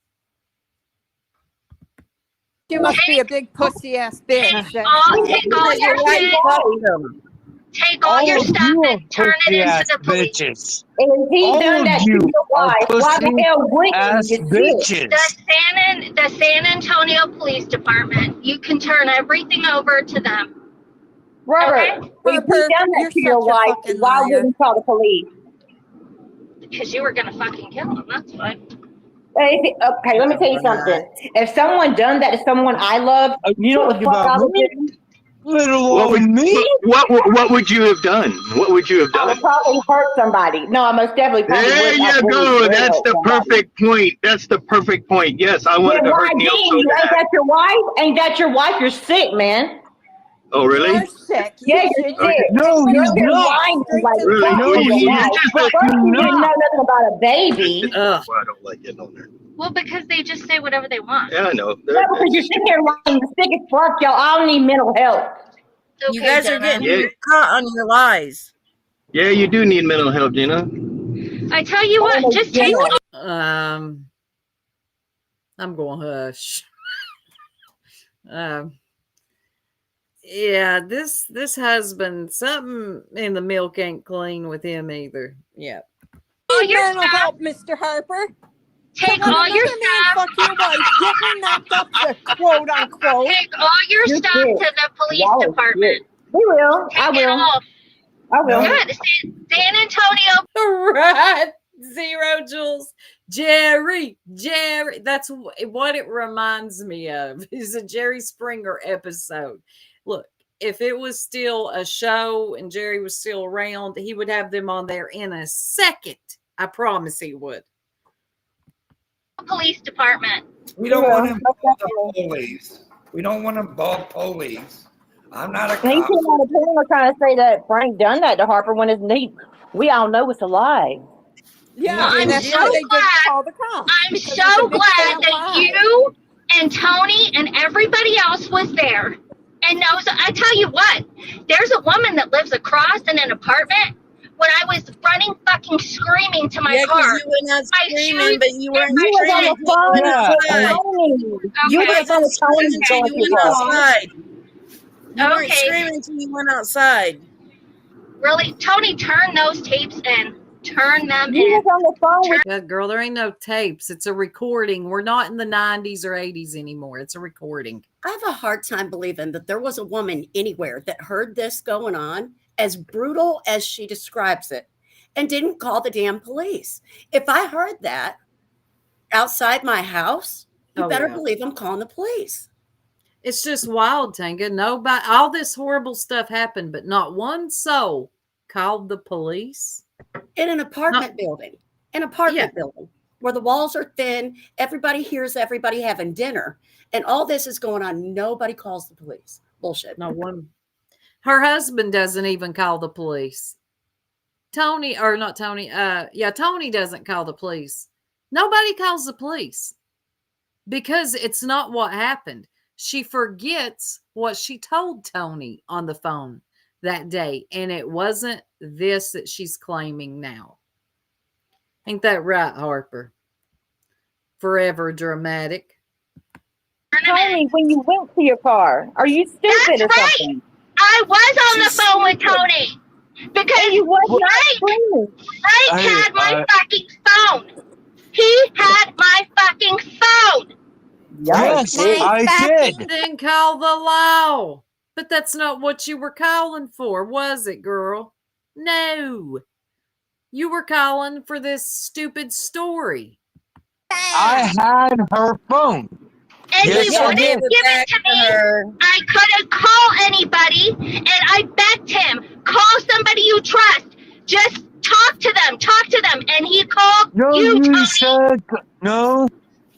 Speaker 10: you must be a big pussy ass bitch.
Speaker 9: Take all
Speaker 5: Because
Speaker 9: your
Speaker 5: your wife
Speaker 9: shit,
Speaker 5: fucked him.
Speaker 9: take all your stuff
Speaker 7: you
Speaker 9: and turn it
Speaker 7: pussy
Speaker 9: into
Speaker 7: ass
Speaker 9: the police.
Speaker 7: bitches.
Speaker 6: If he
Speaker 7: All
Speaker 6: done
Speaker 7: of
Speaker 6: that to
Speaker 7: you
Speaker 6: your
Speaker 7: are
Speaker 6: wife, why the
Speaker 7: pussy
Speaker 6: hell wouldn't
Speaker 7: ass
Speaker 6: you get sick?
Speaker 7: bitches.
Speaker 9: The San Antonio Police Department. You can turn everything over to them.
Speaker 6: Robert,
Speaker 9: Okay?
Speaker 6: if he
Speaker 10: Harper,
Speaker 6: done that
Speaker 10: you're
Speaker 6: to your
Speaker 10: such a
Speaker 6: wife,
Speaker 10: fucking
Speaker 6: why
Speaker 10: liar.
Speaker 6: wouldn't you call the police?
Speaker 9: Because you were gonna fucking kill him. That's why.
Speaker 6: Okay, let me tell you something. If someone done that to someone I love,
Speaker 7: Are
Speaker 6: you know what
Speaker 7: talking
Speaker 6: the fuck
Speaker 7: about
Speaker 6: I would
Speaker 7: me?
Speaker 6: do?
Speaker 7: Little old me?
Speaker 11: What would you have done? What would you have
Speaker 6: I would
Speaker 11: done?
Speaker 6: probably hurt somebody. No, I most definitely probably
Speaker 11: There
Speaker 6: would. I
Speaker 11: you
Speaker 6: really
Speaker 11: go.
Speaker 6: would
Speaker 11: That's
Speaker 6: hurt
Speaker 11: the
Speaker 6: somebody.
Speaker 11: perfect point. That's the perfect point. Yes, I
Speaker 6: Yeah,
Speaker 11: wanted to
Speaker 6: why,
Speaker 11: hurt Neil
Speaker 6: Dean?
Speaker 11: so
Speaker 6: Ain't
Speaker 11: bad.
Speaker 6: that your wife? Ain't that your wife? You're sick, man.
Speaker 11: Oh,
Speaker 10: You
Speaker 11: really?
Speaker 10: are sick.
Speaker 6: Yeah,
Speaker 10: You
Speaker 6: you're
Speaker 10: should.
Speaker 11: Oh,
Speaker 6: sick.
Speaker 7: No,
Speaker 6: You're
Speaker 7: he's
Speaker 6: here
Speaker 7: not.
Speaker 6: whining
Speaker 10: Straight
Speaker 6: like
Speaker 10: to
Speaker 11: really?
Speaker 6: fuck.
Speaker 7: No,
Speaker 11: Well,
Speaker 6: You're
Speaker 7: he
Speaker 11: you
Speaker 6: whining.
Speaker 11: just
Speaker 6: Well,
Speaker 11: said
Speaker 6: first
Speaker 7: do
Speaker 6: you didn't know
Speaker 7: not.
Speaker 6: nothing about a baby.
Speaker 2: Ugh.
Speaker 11: well, I don't like getting on there.
Speaker 9: Well, because they just say whatever they want.
Speaker 11: Yeah, I know.
Speaker 6: No, because you're sitting here lying. You're sick as fuck. Y'all all need mental health.
Speaker 5: You
Speaker 9: Okay,
Speaker 5: guys are
Speaker 9: Jenna.
Speaker 5: getting
Speaker 11: Yeah,
Speaker 5: caught on your lies.
Speaker 11: yeah, you do need mental health, Gina.
Speaker 9: I tell you what, just take
Speaker 2: I'm going hush. Yeah, this husband, something in the milk ain't clean with him either. Yeah.
Speaker 9: all your
Speaker 10: Mental
Speaker 9: stuff.
Speaker 10: help, Mr. Harper.
Speaker 9: Take
Speaker 10: Let
Speaker 9: all your
Speaker 10: another man
Speaker 9: stuff.
Speaker 10: fuck your wife. Get her knocked up, the quote unquote.
Speaker 9: Take all your
Speaker 6: You're
Speaker 9: stuff
Speaker 6: sick.
Speaker 9: to the police
Speaker 6: Y'all are
Speaker 9: department.
Speaker 6: sick. We will. I
Speaker 9: Take it
Speaker 6: will.
Speaker 9: all.
Speaker 6: I will.
Speaker 8: No.
Speaker 9: Good. San Antonio.
Speaker 2: Right. Zero, Jules. Jerry. That's what it reminds me of. Is a Jerry Springer episode. Look, if it was still a show and Jerry was still around, he would have them on there in a second. I promise he would.
Speaker 9: Police department.
Speaker 8: We don't want to
Speaker 6: Yeah,
Speaker 8: involve the police. We don't want to involve police. I'm not a
Speaker 6: And he
Speaker 8: cop.
Speaker 6: came on the panel trying to say that Frank done that to Harper when we all know it's a lie.
Speaker 10: Yeah,
Speaker 9: Well, I'm
Speaker 10: and that's
Speaker 9: so
Speaker 10: why they didn't
Speaker 9: glad.
Speaker 10: call the cops.
Speaker 9: I'm
Speaker 10: because it's
Speaker 9: so
Speaker 10: a big
Speaker 9: glad
Speaker 10: fat
Speaker 9: that
Speaker 10: lie.
Speaker 9: you and Tony and everybody else was there. And knows. I tell you what, there's a woman that lives across in an apartment. When I was running, fucking screaming to my
Speaker 5: Yeah, because
Speaker 9: car,
Speaker 5: you went out
Speaker 9: my
Speaker 5: screaming,
Speaker 9: shoes
Speaker 5: but you weren't
Speaker 9: and my
Speaker 6: You was on
Speaker 5: screaming
Speaker 6: the
Speaker 5: till you went
Speaker 6: phone with
Speaker 5: outside.
Speaker 6: Tony. You
Speaker 9: Okay.
Speaker 6: was on the phone
Speaker 5: Screaming till
Speaker 6: until
Speaker 5: you
Speaker 6: you
Speaker 5: went
Speaker 6: was.
Speaker 5: outside. You weren't
Speaker 9: Okay.
Speaker 5: screaming till you went outside.
Speaker 9: Really, Tony, turn those tapes in. Turn them
Speaker 6: You
Speaker 9: in.
Speaker 6: was on the phone with
Speaker 2: Yeah, girl, there ain't no tapes. It's a recording. We're not in the 90s or 80s anymore. It's a recording.
Speaker 3: I have a hard time believing that there was a woman anywhere that heard this going on, as brutal as she describes it, and didn't call the damn police. If I heard that outside my house, you
Speaker 2: Oh,
Speaker 3: better
Speaker 2: yeah.
Speaker 3: believe I'm calling the police.
Speaker 2: It's just wild, Tanga. Nobody, all this horrible stuff happened, but not one soul called the police.
Speaker 3: In an apartment building, where the walls are thin, everybody hears everybody having dinner, and all this is going on. Nobody calls the police. Bullshit.
Speaker 2: Not one. Her husband doesn't even call the police. Tony, or not Tony, Tony doesn't call the police. Nobody calls the police because it's not what happened. She forgets what she told Tony on the phone that day, and it wasn't this that she's claiming now. Ain't that right, Harper? Forever dramatic.
Speaker 6: Tony when you went to your car. Are you stupid
Speaker 9: That's
Speaker 6: or
Speaker 9: right.
Speaker 6: something?
Speaker 9: I was on the
Speaker 2: She's
Speaker 9: phone with
Speaker 2: stupid.
Speaker 9: Tony because
Speaker 6: You was not
Speaker 9: Frank
Speaker 6: screaming.
Speaker 9: had my fucking phone. He had my fucking phone.
Speaker 7: Yes, I did.
Speaker 2: Then call the law. But that's not what you were calling for, was it, girl? No. You were calling for this stupid story.
Speaker 7: I had her phone.
Speaker 9: And
Speaker 7: Yes,
Speaker 9: he
Speaker 7: I
Speaker 9: wouldn't
Speaker 7: did.
Speaker 9: give it to me. I couldn't call anybody, and I begged him, call somebody you trust. Just talk to them. And he called
Speaker 7: No,
Speaker 9: you,
Speaker 7: you
Speaker 9: Tony.
Speaker 7: said no.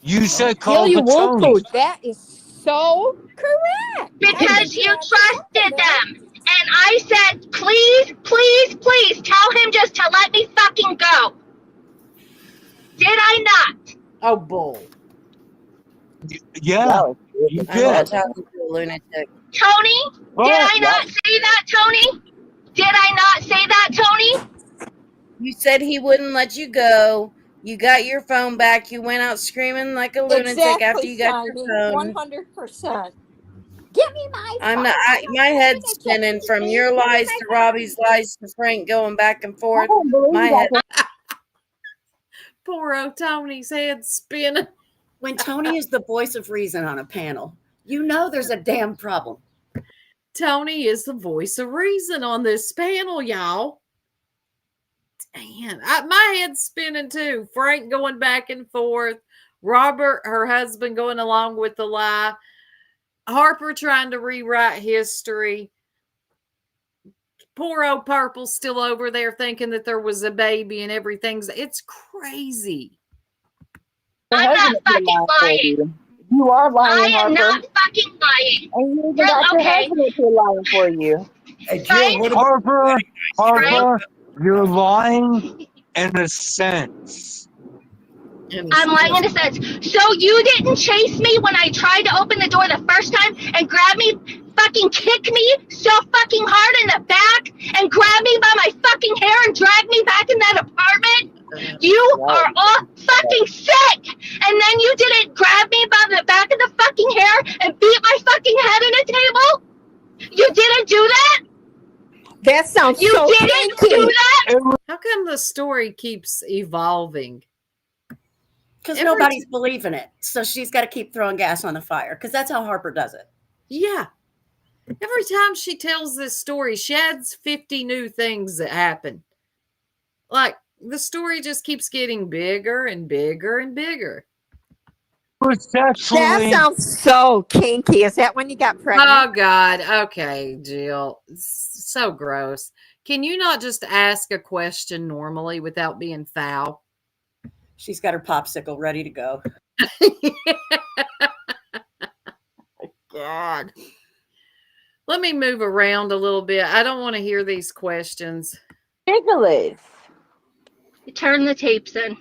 Speaker 7: You said call
Speaker 10: Gilly
Speaker 7: the Tony.
Speaker 10: Wolford, that is so correct.
Speaker 9: Because you trusted them. And I said, please, please, please tell him just to let me fucking go. Did I not?
Speaker 2: Oh, bull.
Speaker 7: Yeah, you
Speaker 5: I'm not
Speaker 7: did.
Speaker 5: talking to a lunatic.
Speaker 9: Tony,
Speaker 7: Well,
Speaker 9: did I not say that, Tony? Did I not say that, Tony?
Speaker 5: You said he wouldn't let you go. You got your phone back. You went out screaming like a lunatic after you got your phone.
Speaker 10: 100%. Give me my
Speaker 5: I'm
Speaker 10: phone.
Speaker 5: not. My head's spinning from your lies to Robbie's lies to Frank going back and forth. My head.
Speaker 2: Poor old Tony's head spinning.
Speaker 3: When Tony is the voice of reason on a panel, you know there's a damn problem.
Speaker 2: Tony is the voice of reason on this panel, y'all. Damn, my head's spinning too. Frank going back and forth. Robert, her husband, going along with the lie. Harper trying to rewrite history. Poor old Purple's still over there thinking that there was a baby and everything's. It's crazy.
Speaker 9: I'm not fucking lying.
Speaker 6: You are lying,
Speaker 9: I am
Speaker 6: Harper.
Speaker 9: not fucking lying.
Speaker 6: And you even got your husband if you're lying for you.
Speaker 8: Hey, Jill, what about
Speaker 7: Harper, you're lying in a sense.
Speaker 9: I'm lying in a sense. So you didn't chase me when I tried to open the door the first time and grab me, fucking kick me so fucking hard in the back and grab me by my fucking hair and drag me back in that apartment? You are all fucking sick. And then you didn't grab me by the back of the fucking hair and beat my fucking head in a table? You didn't do that?
Speaker 10: That sounds
Speaker 9: You
Speaker 10: so
Speaker 9: didn't
Speaker 10: kinky.
Speaker 9: do that?
Speaker 2: How come the story keeps evolving?
Speaker 3: Because nobody's believing it. So she's got to keep throwing gas on the fire because that's how Harper does it.
Speaker 2: Yeah. Every time she tells this story, she adds 50 new things that happen. Like, the story just keeps getting bigger and bigger and bigger.
Speaker 10: That sounds so kinky. Is that when you got pregnant?
Speaker 2: Oh, God. Okay, Jill. It's so gross. Can you not just ask a question normally without being foul?
Speaker 3: She's got her popsicle ready to go.
Speaker 2: God. Let me move around a little bit. I don't want to hear these questions.
Speaker 6: Ridiculous.
Speaker 9: Turn the tapes in.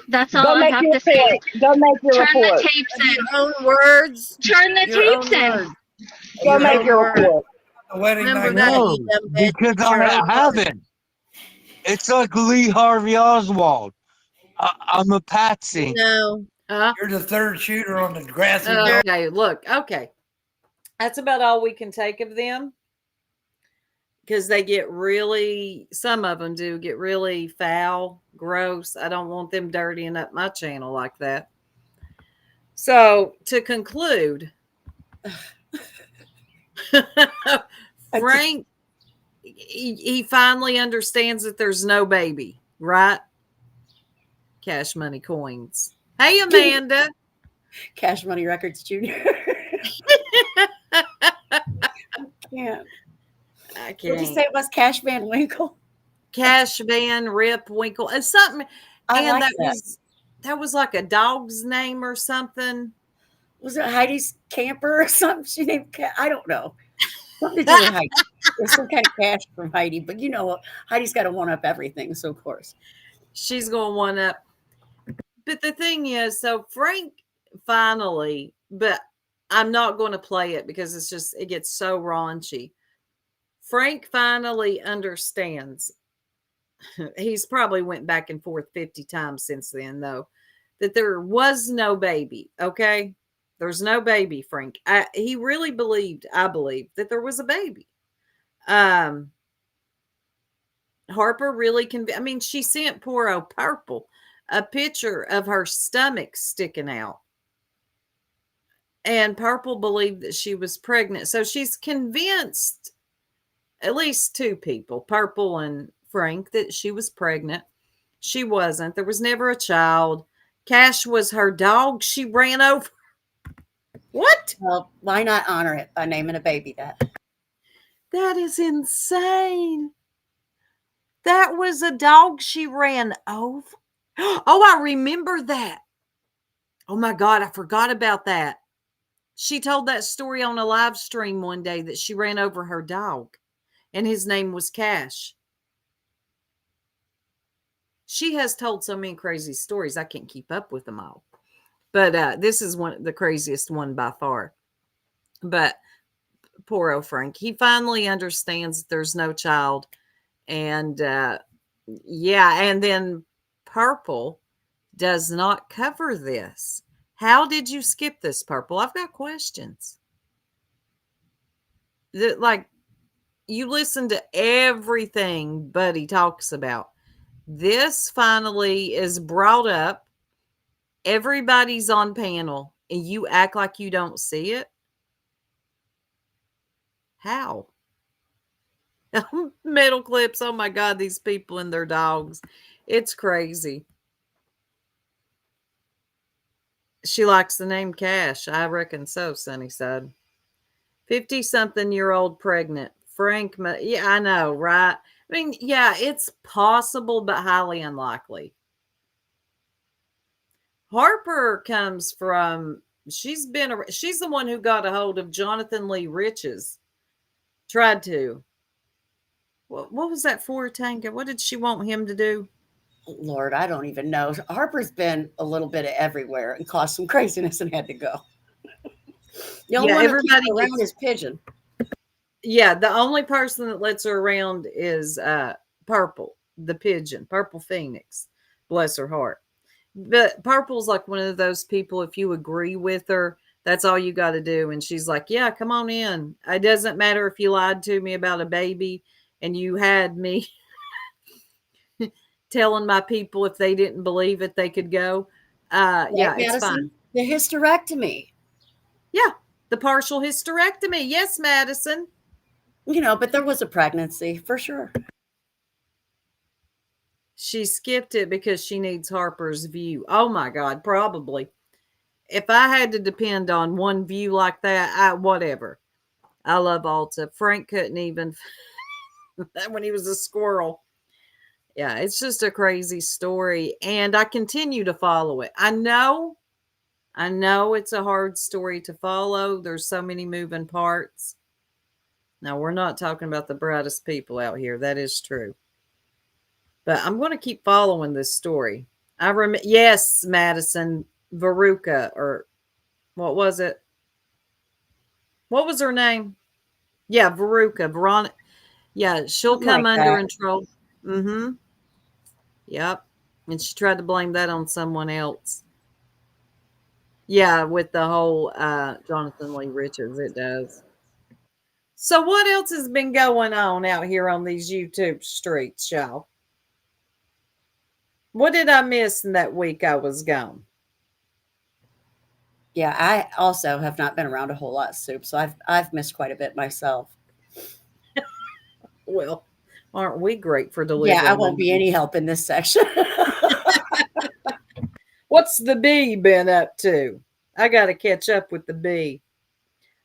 Speaker 9: That's all I
Speaker 6: make
Speaker 9: have
Speaker 6: your
Speaker 9: to say.
Speaker 6: report. Go make your
Speaker 9: Turn
Speaker 6: report.
Speaker 9: the tapes in.
Speaker 2: Your own words.
Speaker 9: Turn the
Speaker 2: Your
Speaker 9: tapes
Speaker 2: own
Speaker 9: in.
Speaker 2: words.
Speaker 6: Go make your report.
Speaker 8: the wedding
Speaker 2: Remember
Speaker 8: night?
Speaker 2: that?
Speaker 7: No,
Speaker 2: you dumb bitch.
Speaker 7: because
Speaker 2: Your
Speaker 7: I
Speaker 2: own
Speaker 7: haven't. It's like Lee Harvey Oswald. I'm a patsy.
Speaker 2: No.
Speaker 8: You're the third shooter on the grassy knoll.
Speaker 2: Okay, look. Okay. That's about all we can take of them. Because they get really, some of them do get really foul, gross. I don't want them dirtying up my channel like that. So, to conclude, Frank, he finally understands that there's no baby, right? Cash Money Coins. Hey, Amanda.
Speaker 3: Cash Money Records Jr. can't.
Speaker 2: I can't.
Speaker 3: Did you say it was Cash Van Winkle?
Speaker 2: Cash Van Rip Winkle and something.
Speaker 3: I
Speaker 2: And
Speaker 3: like
Speaker 2: that was like a dog's name or something.
Speaker 3: Was it Heidi's camper or something? She named I don't know. Something to do with Heidi. There's some kind of cash from Heidi, but you know Heidi's got to one up everything, so of course
Speaker 2: she's going one up. But the thing is, so Frank finally, but I'm not going to play it because it gets so raunchy. Frank finally understands. He's probably went back and forth 50 times since then, though, that there was no baby. Okay. There's no baby, Frank. He really believed, I believe, that there was a baby. Harper really she sent poor old Purple a picture of her stomach sticking out. And Purple believed that she was pregnant. So she's convinced at least two people, Purple and Frank, that she was pregnant. She wasn't. There was never a child. Cash was her dog. She ran over. What?
Speaker 3: Well, why not honor it by naming a baby that?
Speaker 2: That is insane. That was a dog she ran over. Oh, I remember that. Oh my God, I forgot about that. She told that story on a live stream one day that she ran over her dog and his name was Cash. She has told so many crazy stories. I can't keep up with them all. But this is the craziest one by far. But poor old Frank, he finally understands that there's no child. And and then Purple does not cover this. How did you skip this, Purple? I've got questions. Like, you listen to everything Buddy talks about. This finally is brought up. Everybody's on panel, and you act like you don't see it. How? Metal clips. Oh my God, these people and their dogs. It's crazy. She likes the name Cash. I reckon so, Sunnyside. 50-something-year-old pregnant. Frank, yeah, I know, right? I mean, yeah, it's possible, but highly unlikely. Harper comes from, she's the one who got a hold of Jonathan Lee Riches. Tried to. What was that for, Tanka? What did she want him to do?
Speaker 3: Lord, I don't even know. Harper's been a little bit of everywhere and caused some craziness and had to go. The only one who keeps her around is Pigeon.
Speaker 2: Yeah, the only person that lets her around is Purple, the pigeon, Purple Phoenix. Bless her heart. But Purple's like one of those people, if you agree with her, that's all you got to do. And she's like, yeah, come on in. It doesn't matter if you lied to me about a baby and you had me telling my people if they didn't believe it, they could go. Yeah, it's fine.
Speaker 3: The hysterectomy.
Speaker 2: Yeah, the partial hysterectomy. Yes, Madison.
Speaker 3: You know, but there was a pregnancy for sure.
Speaker 2: She skipped it because she needs Harper's view. Oh my God, probably. If I had to depend on one view like that, whatever. I love Alta. Frank couldn't even when he was a squirrel. Yeah, it's just a crazy story. And I continue to follow it. I know it's a hard story to follow. There's so many moving parts. Now, we're not talking about the brightest people out here. That is true. But I'm going to keep following this story. Yes, Madison Veruca, or what was it? What was her name? Yeah, Veruca. Veronica. Yeah, she'll come under control. Mm-hmm. Yep. And she tried to blame that on someone else. Yeah, with the whole Jonathan Lee Richards, it does. So what else has been going on out here on these YouTube streets, y'all? What did I miss in that week I was gone?
Speaker 3: Yeah, I also have not been around a whole lot, Soup, so I've missed quite a bit myself.
Speaker 2: Well, aren't we great for delivering?
Speaker 3: Yeah, I won't be any help in this section.
Speaker 2: What's the bee been up to? I got to catch up with the bee.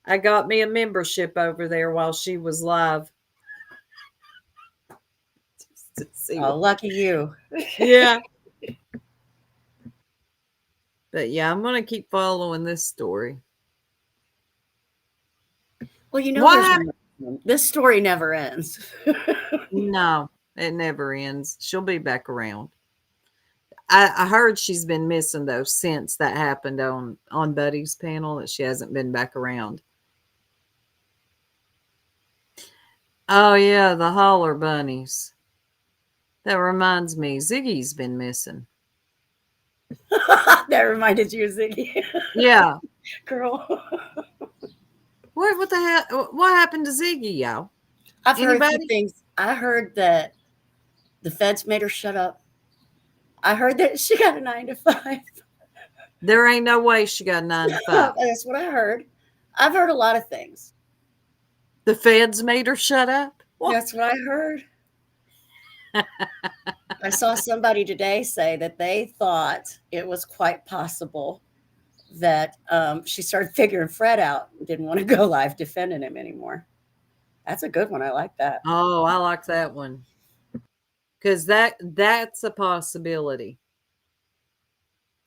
Speaker 2: I got me a membership over there while she was live.
Speaker 3: Oh, lucky you.
Speaker 2: Yeah. But yeah, I'm going to keep following this story.
Speaker 3: Well, you know, this story never ends.
Speaker 2: No, it never ends. She'll be back around. I heard she's been missing though since that happened on Buddy's panel, that she hasn't been back around. Oh yeah, the holler bunnies. That reminds me, Ziggy's been missing.
Speaker 3: That reminded you of Ziggy.
Speaker 2: Yeah.
Speaker 3: Girl.
Speaker 2: What the hell? What happened to Ziggy, y'all?
Speaker 3: I've heard a few things. I heard that the feds made her shut up. I heard that she got a 9 to 5.
Speaker 2: There ain't no way she got a 9 to 5.
Speaker 3: That's what I heard. I've heard a lot of things.
Speaker 2: The feds made her shut up?
Speaker 3: What? That's what I heard. I saw somebody today say that they thought it was quite possible that she started figuring Fred out and didn't want to go live defending him anymore. That's a good one. I like that.
Speaker 2: Oh, I like that one. Because that's a possibility.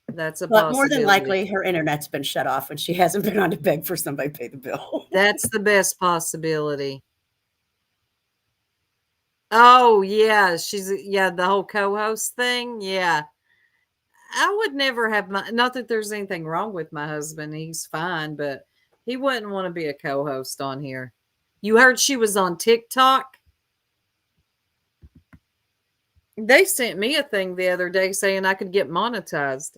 Speaker 2: That's a possibility.
Speaker 3: But more than likely, her internet's been shut off and she hasn't been on to beg for somebody to pay the bill.
Speaker 2: That's the best possibility. Oh, yeah. The whole co-host thing. Yeah. I would never have not that there's anything wrong with my husband. He's fine, but he wouldn't want to be a co-host on here. You heard she was on TikTok? They sent me a thing the other day saying I could get monetized.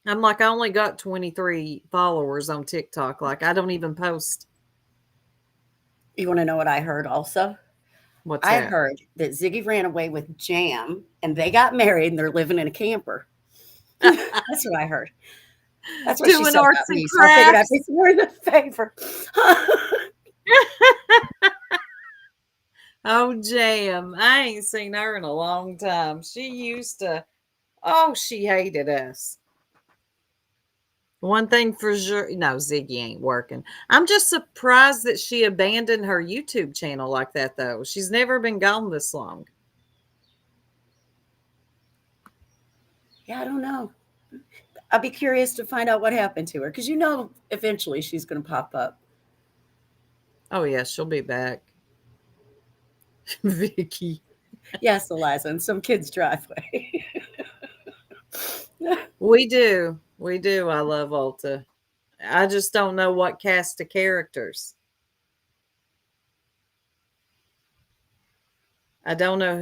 Speaker 2: I'm like, I only got 23 followers on TikTok. Like, I don't even post.
Speaker 3: You want to know what I heard also?
Speaker 2: What's that?
Speaker 3: I heard that Ziggy ran away with Jam and they got married and they're living in a camper. That's what I heard. That's what
Speaker 2: Doing
Speaker 3: she said
Speaker 2: arts
Speaker 3: about me.
Speaker 2: and
Speaker 3: So I figured I'd
Speaker 2: crafts.
Speaker 3: be more than a favor.
Speaker 2: Oh, Jam. I ain't seen her in a long time. She used to, she hated us. One thing for sure, no, Ziggy ain't working. I'm just surprised that she abandoned her YouTube channel like that, though. She's never been gone this long.
Speaker 3: Yeah, I don't know. I'll be curious to find out what happened to her because eventually she's going to pop up.
Speaker 2: Oh, yeah, she'll be back. Vicky.
Speaker 3: Yes, Eliza, in some kid's driveway.
Speaker 2: We do. We do. I love Ulta. I just don't know what cast of characters. I don't know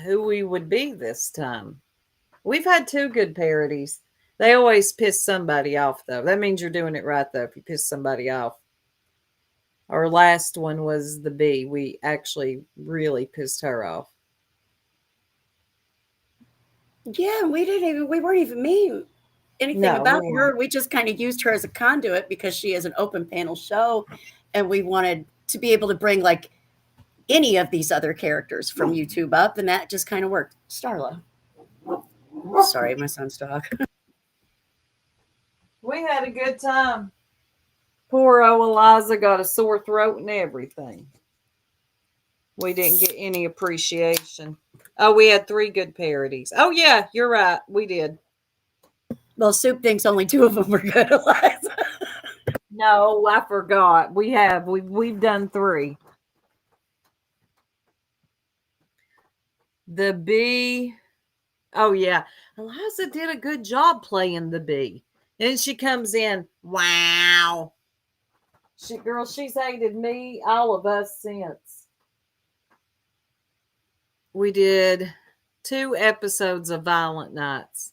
Speaker 2: who we would be this time. We've had 2 good parodies. They always piss somebody off, though. That means you're doing it right, though, if you piss somebody off. Our last one was the bee. We actually really pissed her off.
Speaker 3: Yeah, we weren't even mean anything about her. We just kind of used her as a conduit because she is an open panel show, and we wanted to be able to bring like any of these other characters from YouTube up, and that just kind of worked. Starla. Sorry, my son's dog.
Speaker 2: We had a good time. Poor old Eliza got a sore throat and everything. We didn't get any appreciation. Oh, we had 3 good parodies. Oh, yeah, you're right. We did.
Speaker 3: Well, Soup thinks only 2 of them were good, Eliza.
Speaker 2: No, I forgot. We've done 3. The bee. Oh, yeah. Eliza did a good job playing the bee. And she comes in. Wow. She's hated me, all of us since. We did 2 episodes of Violent Nights.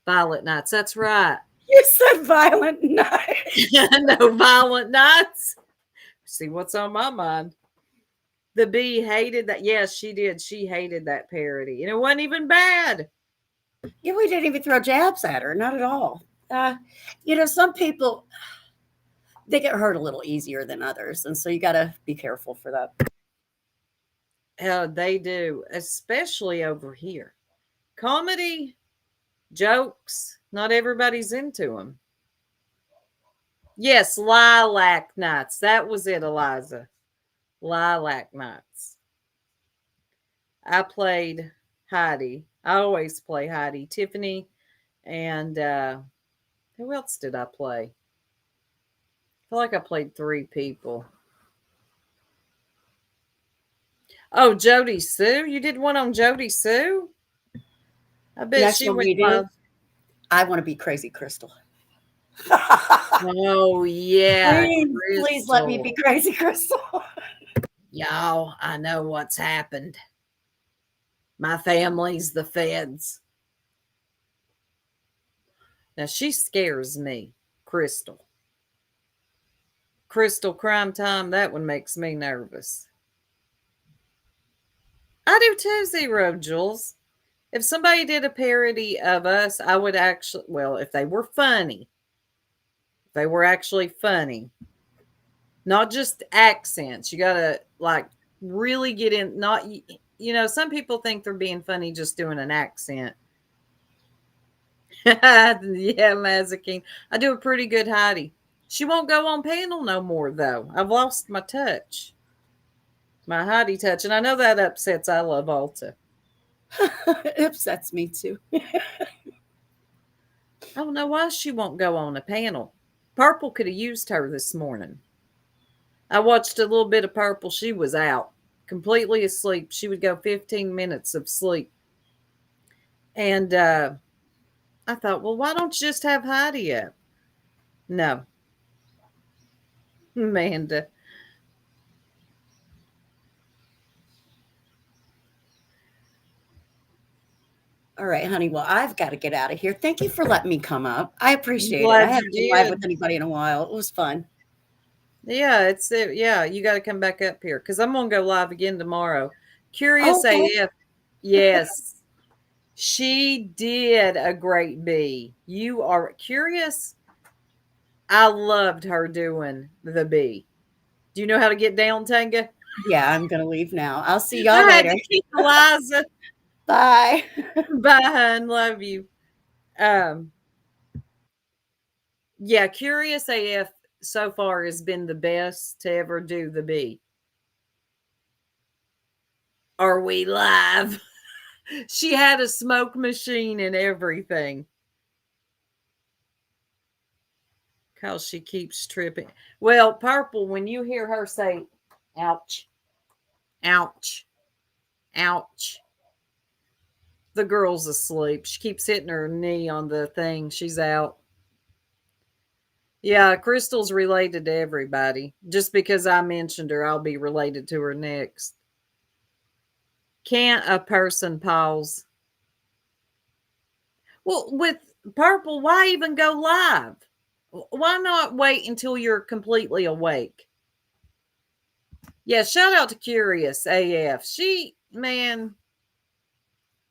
Speaker 2: Violet Nights, that's right.
Speaker 3: You said Violent Nights.
Speaker 2: No, Violent Nights. See what's on my mind. The bee hated that. Yes, she did. She hated that parody. And it wasn't even bad.
Speaker 3: Yeah, we didn't even throw jabs at her. Not at all. Some people, they get hurt a little easier than others. And so you got to be careful for that.
Speaker 2: They do, especially over here. Comedy, jokes, not everybody's into them. Yes, Lilac Nights. That was it, Eliza. Lilac Nights. I played Heidi. I always play Heidi. Tiffany and who else did I play? I feel like I played 3 people. Oh, Jody Sue. You did one on Jody Sue? I bet
Speaker 3: That's
Speaker 2: she
Speaker 3: what
Speaker 2: went
Speaker 3: we did. I want to be Crazy Crystal.
Speaker 2: Oh, yeah.
Speaker 3: Please let me be Crazy Crystal.
Speaker 2: Y'all, I know what's happened. My family's the feds. Now, she scares me, Crystal. Crystal Crime Time, that one makes me nervous. I do too, Zero Jules. If somebody did a parody of us, I would actually, well, if they were funny, if they were actually funny, not just accents. You got to like really get in, not, some people think they're being funny just doing an accent. Yeah, Mazaking. I do a pretty good Heidi. She won't go on panel no more, though. I've lost my touch. My Heidi touch. And I know that upsets I Love Alta.
Speaker 3: It upsets me, too.
Speaker 2: I don't know why she won't go on a panel. Purple could have used her this morning. I watched a little bit of Purple. She was out. Completely asleep. She would go 15 minutes of sleep. And I thought, well, why don't you just have Heidi up? No. Amanda.
Speaker 3: All right, honey. Well, I've got to get out of here. Thank you for letting me come up. I appreciate it. I haven't been live with anybody in a while. It was fun.
Speaker 2: Yeah, you got to come back up here because I'm going to go live again tomorrow. Curious AF. Yes. She did a great bee. You are curious. I loved her doing the bee. Do you know how to get down, Tanga?
Speaker 3: Yeah, I'm going to leave now. I'll see y'all later.
Speaker 2: Eliza.
Speaker 3: Bye.
Speaker 2: Bye, hun. Love you. Yeah, Curious AF so far has been the best to ever do the B. Are we live? She had a smoke machine and everything. Cause she keeps tripping. Well, Purple, when you hear her say, ouch, ouch, ouch, the girl's asleep. She keeps hitting her knee on the thing. She's out. Yeah, Crystal's related to everybody. Just because I mentioned her, I'll be related to her next. Can't a person pause? Well, with Purple, why even go live? Why not wait until you're completely awake? Yeah, shout out to Curious AF. She, man,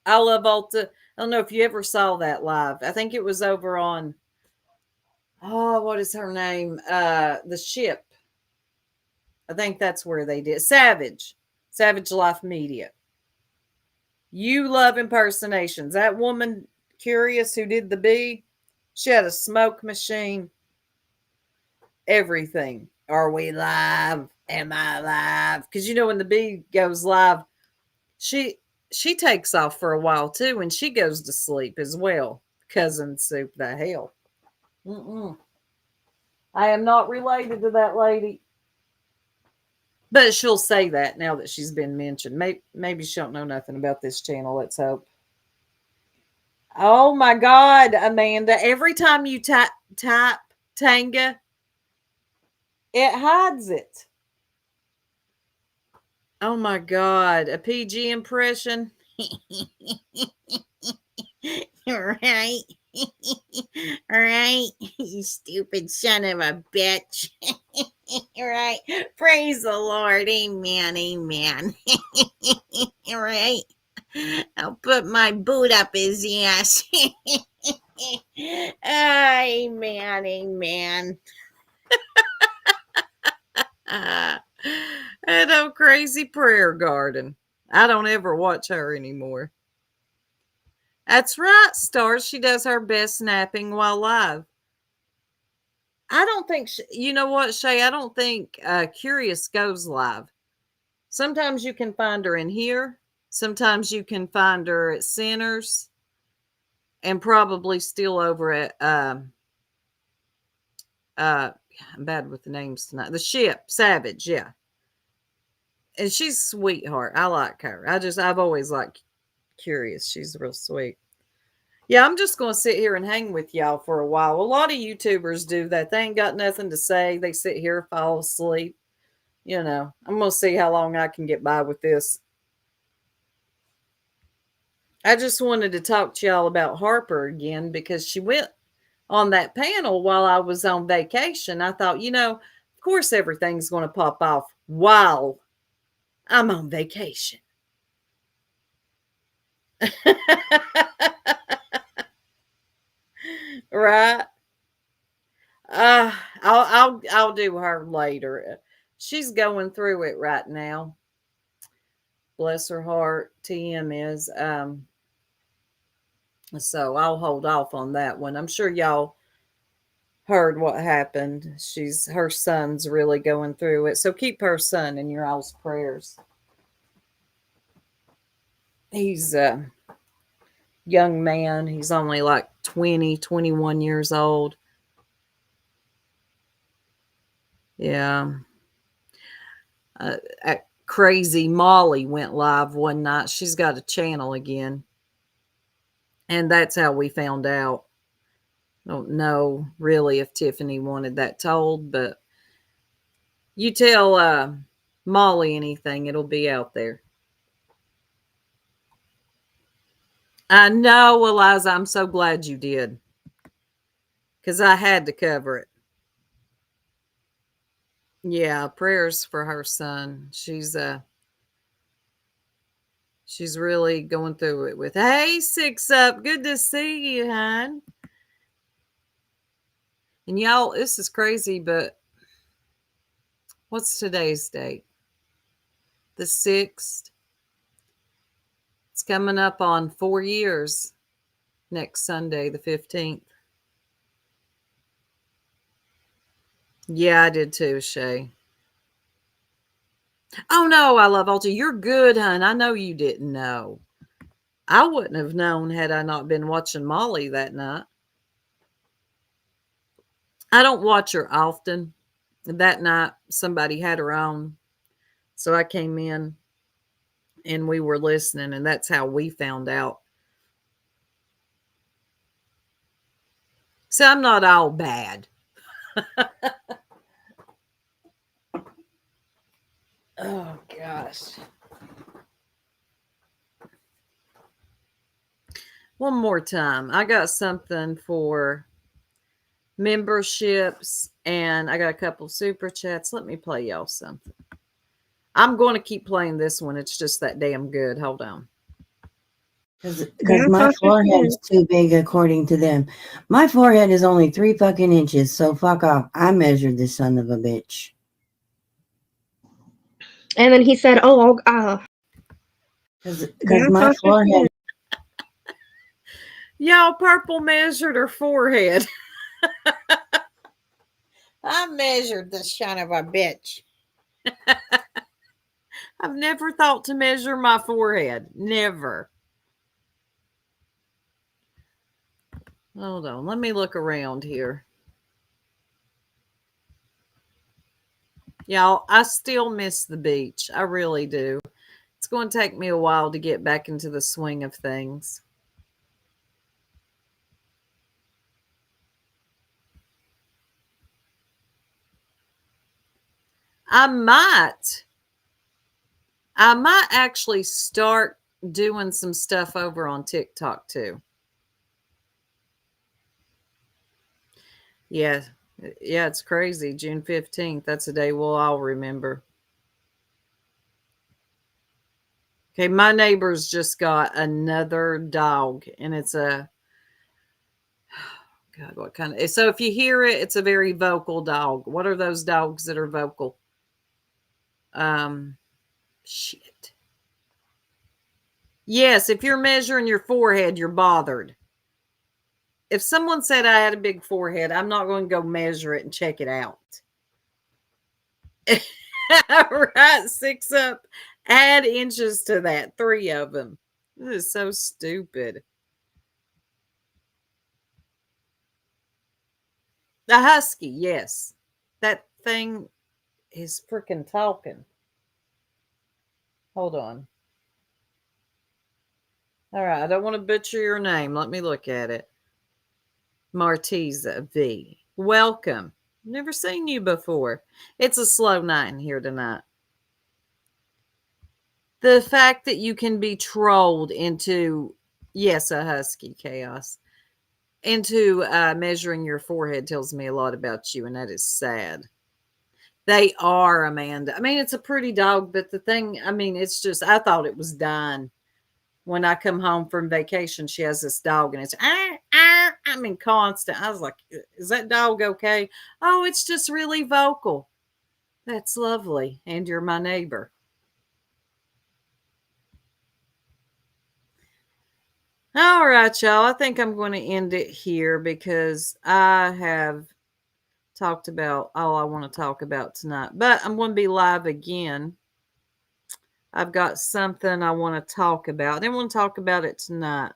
Speaker 2: I love Alta. I don't know if you ever saw that live. I think it was over on, oh, what is her name? The Ship. I think that's where they did. Savage Life Media. You love impersonations. That woman, Curious, who did the bee, she had a smoke machine, everything. Are we live? Am I live? Because you know when the bee goes live, she takes off for a while too, and she goes to sleep as well. Cousin Soup, the hell. Mm-mm. I am not related to that lady. But she'll say that now that she's been mentioned. Maybe she don't know nothing about this channel. Let's hope. Oh my God, Amanda! Every time you type Tanga, it hides it. Oh my God, a PG impression. Right, right, you stupid son of a bitch. Right, praise the Lord, amen, amen. Right, I'll put my boot up his ass. Amen, amen. That old crazy prayer garden. I don't ever watch her anymore. That's right, Stars. She does her best snapping while live. I don't think, you know what, Shay? I don't think Curious goes live. Sometimes you can find her in here. Sometimes you can find her at Centers. And probably still over at, I'm bad with the names tonight. The Ship, Savage, yeah. And she's a sweetheart. I like her. I've always liked Curious. She's real sweet. Yeah, I'm just going to sit here and hang with y'all for a while. A lot of YouTubers do that. They ain't got nothing to say. They sit here, fall asleep. You know, I'm going to see how long I can get by with this. I just wanted to talk to y'all about Harper again because she went on that panel while I was on vacation. I thought, of course everything's going to pop off while I'm on vacation. Right? I'll do her later. She's going through it right now. Bless her heart. TM is. So I'll hold off on that one. I'm sure y'all heard what happened. Her son's really going through it. So keep her son in your all's prayers. He's a young man. He's only like 20, 21 years old. Yeah. Crazy Molly went live one night. She's got a channel again. And that's how we found out. Don't know really if Tiffany wanted that told, but you tell Molly anything, it'll be out there. I know, Eliza, I'm so glad you did. Because I had to cover it. Yeah, prayers for her son. She's really going through it with. Hey, Six Up, good to see you, hon. And y'all, this is crazy, but what's today's date? The 6th. It's coming up on 4 years next Sunday, the 15th. Yeah, I did too, Shay. Oh no, I love Alta. You're good, hon. I know you didn't know. I wouldn't have known had I not been watching Molly that night. I don't watch her often. That night, somebody had her on. So I came in and we were listening, and that's how we found out. So I'm not all bad. Oh, gosh. One more time. I got something for memberships, and I got a couple super chats. Let me play y'all something. I'm going to keep playing this one. It's just that damn good. Hold on.
Speaker 4: Because my forehead is too big, according to them. My forehead is only 3 fucking inches, so fuck off. I measured this son of a bitch.
Speaker 12: And then he said, "Oh,
Speaker 4: Because my forehead."
Speaker 2: Y'all, Purple measured her forehead.
Speaker 5: I measured the son of a bitch.
Speaker 2: I've never thought to measure my forehead. Never. Hold on. Let me look around here. Y'all, I still miss the beach. I really do. It's going to take me a while to get back into the swing of things. I might actually start doing some stuff over on TikTok too. Yeah. Yeah, it's crazy. June 15th. That's a day we'll all remember. Okay, my neighbor's just got another dog, and it's a God, what kind of so if you hear it, it's a very vocal dog. What are those dogs that are vocal? Shit. Yes, if you're measuring your forehead, you're bothered. If someone said I had a big forehead, I'm not going to go measure it and check it out. Right, 6 up. Add inches to that. 3 of them. This is so stupid. The husky, yes. That thing is freaking talking. Hold on. All right, I don't want to butcher your name. Let me look at it. Martiza V. Welcome. Never seen you before. It's a slow night in here tonight. The fact that you can be trolled into, yes, a husky chaos, into measuring your forehead tells me a lot about you, and that is sad. They are, Amanda. I mean, it's a pretty dog, but the thing, I mean, it's just, I thought it was dying. When I come home from vacation, she has this dog, and it's, I mean, constant. I was like, is that dog okay? Oh, it's just really vocal. That's lovely. And you're my neighbor. All right, y'all. I think I'm going to end it here because I have talked about all I want to talk about tonight. But I'm going to be live again. I've got something I want to talk about. I didn't want to talk about it tonight.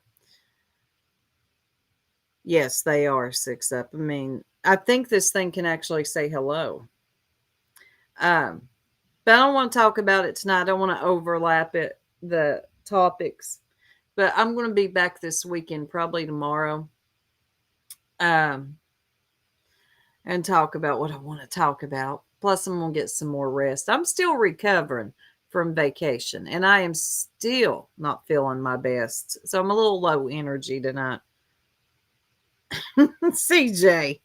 Speaker 2: Yes, they are 6 up. I mean, I think this thing can actually say hello. But I don't want to talk about it tonight. I don't want to overlap the topics. But I'm going to be back this weekend, probably tomorrow, and talk about what I want to talk about. Plus, I'm going to get some more rest. I'm still recovering from vacation, and I am still not feeling my best. So I'm a little low energy tonight. CJ.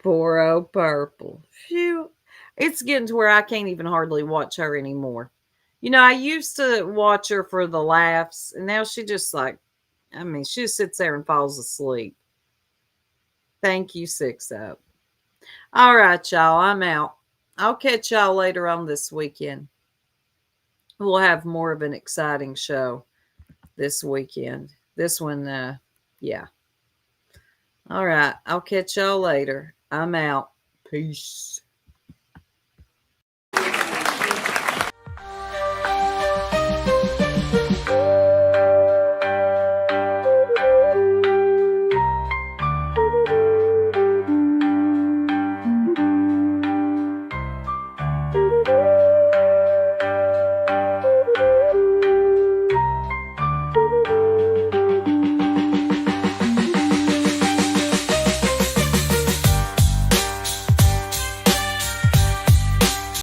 Speaker 2: Poor old Purple. Phew. It's getting to where I can't even hardly watch her anymore. You know, I used to watch her for the laughs, and now she just like, I mean, she just sits there and falls asleep. Thank you, 6 up. All right, y'all, I'm out. I'll catch y'all later on this weekend. We'll have more of an exciting show this weekend. This one, yeah. All right. I'll catch y'all later. I'm out. Peace.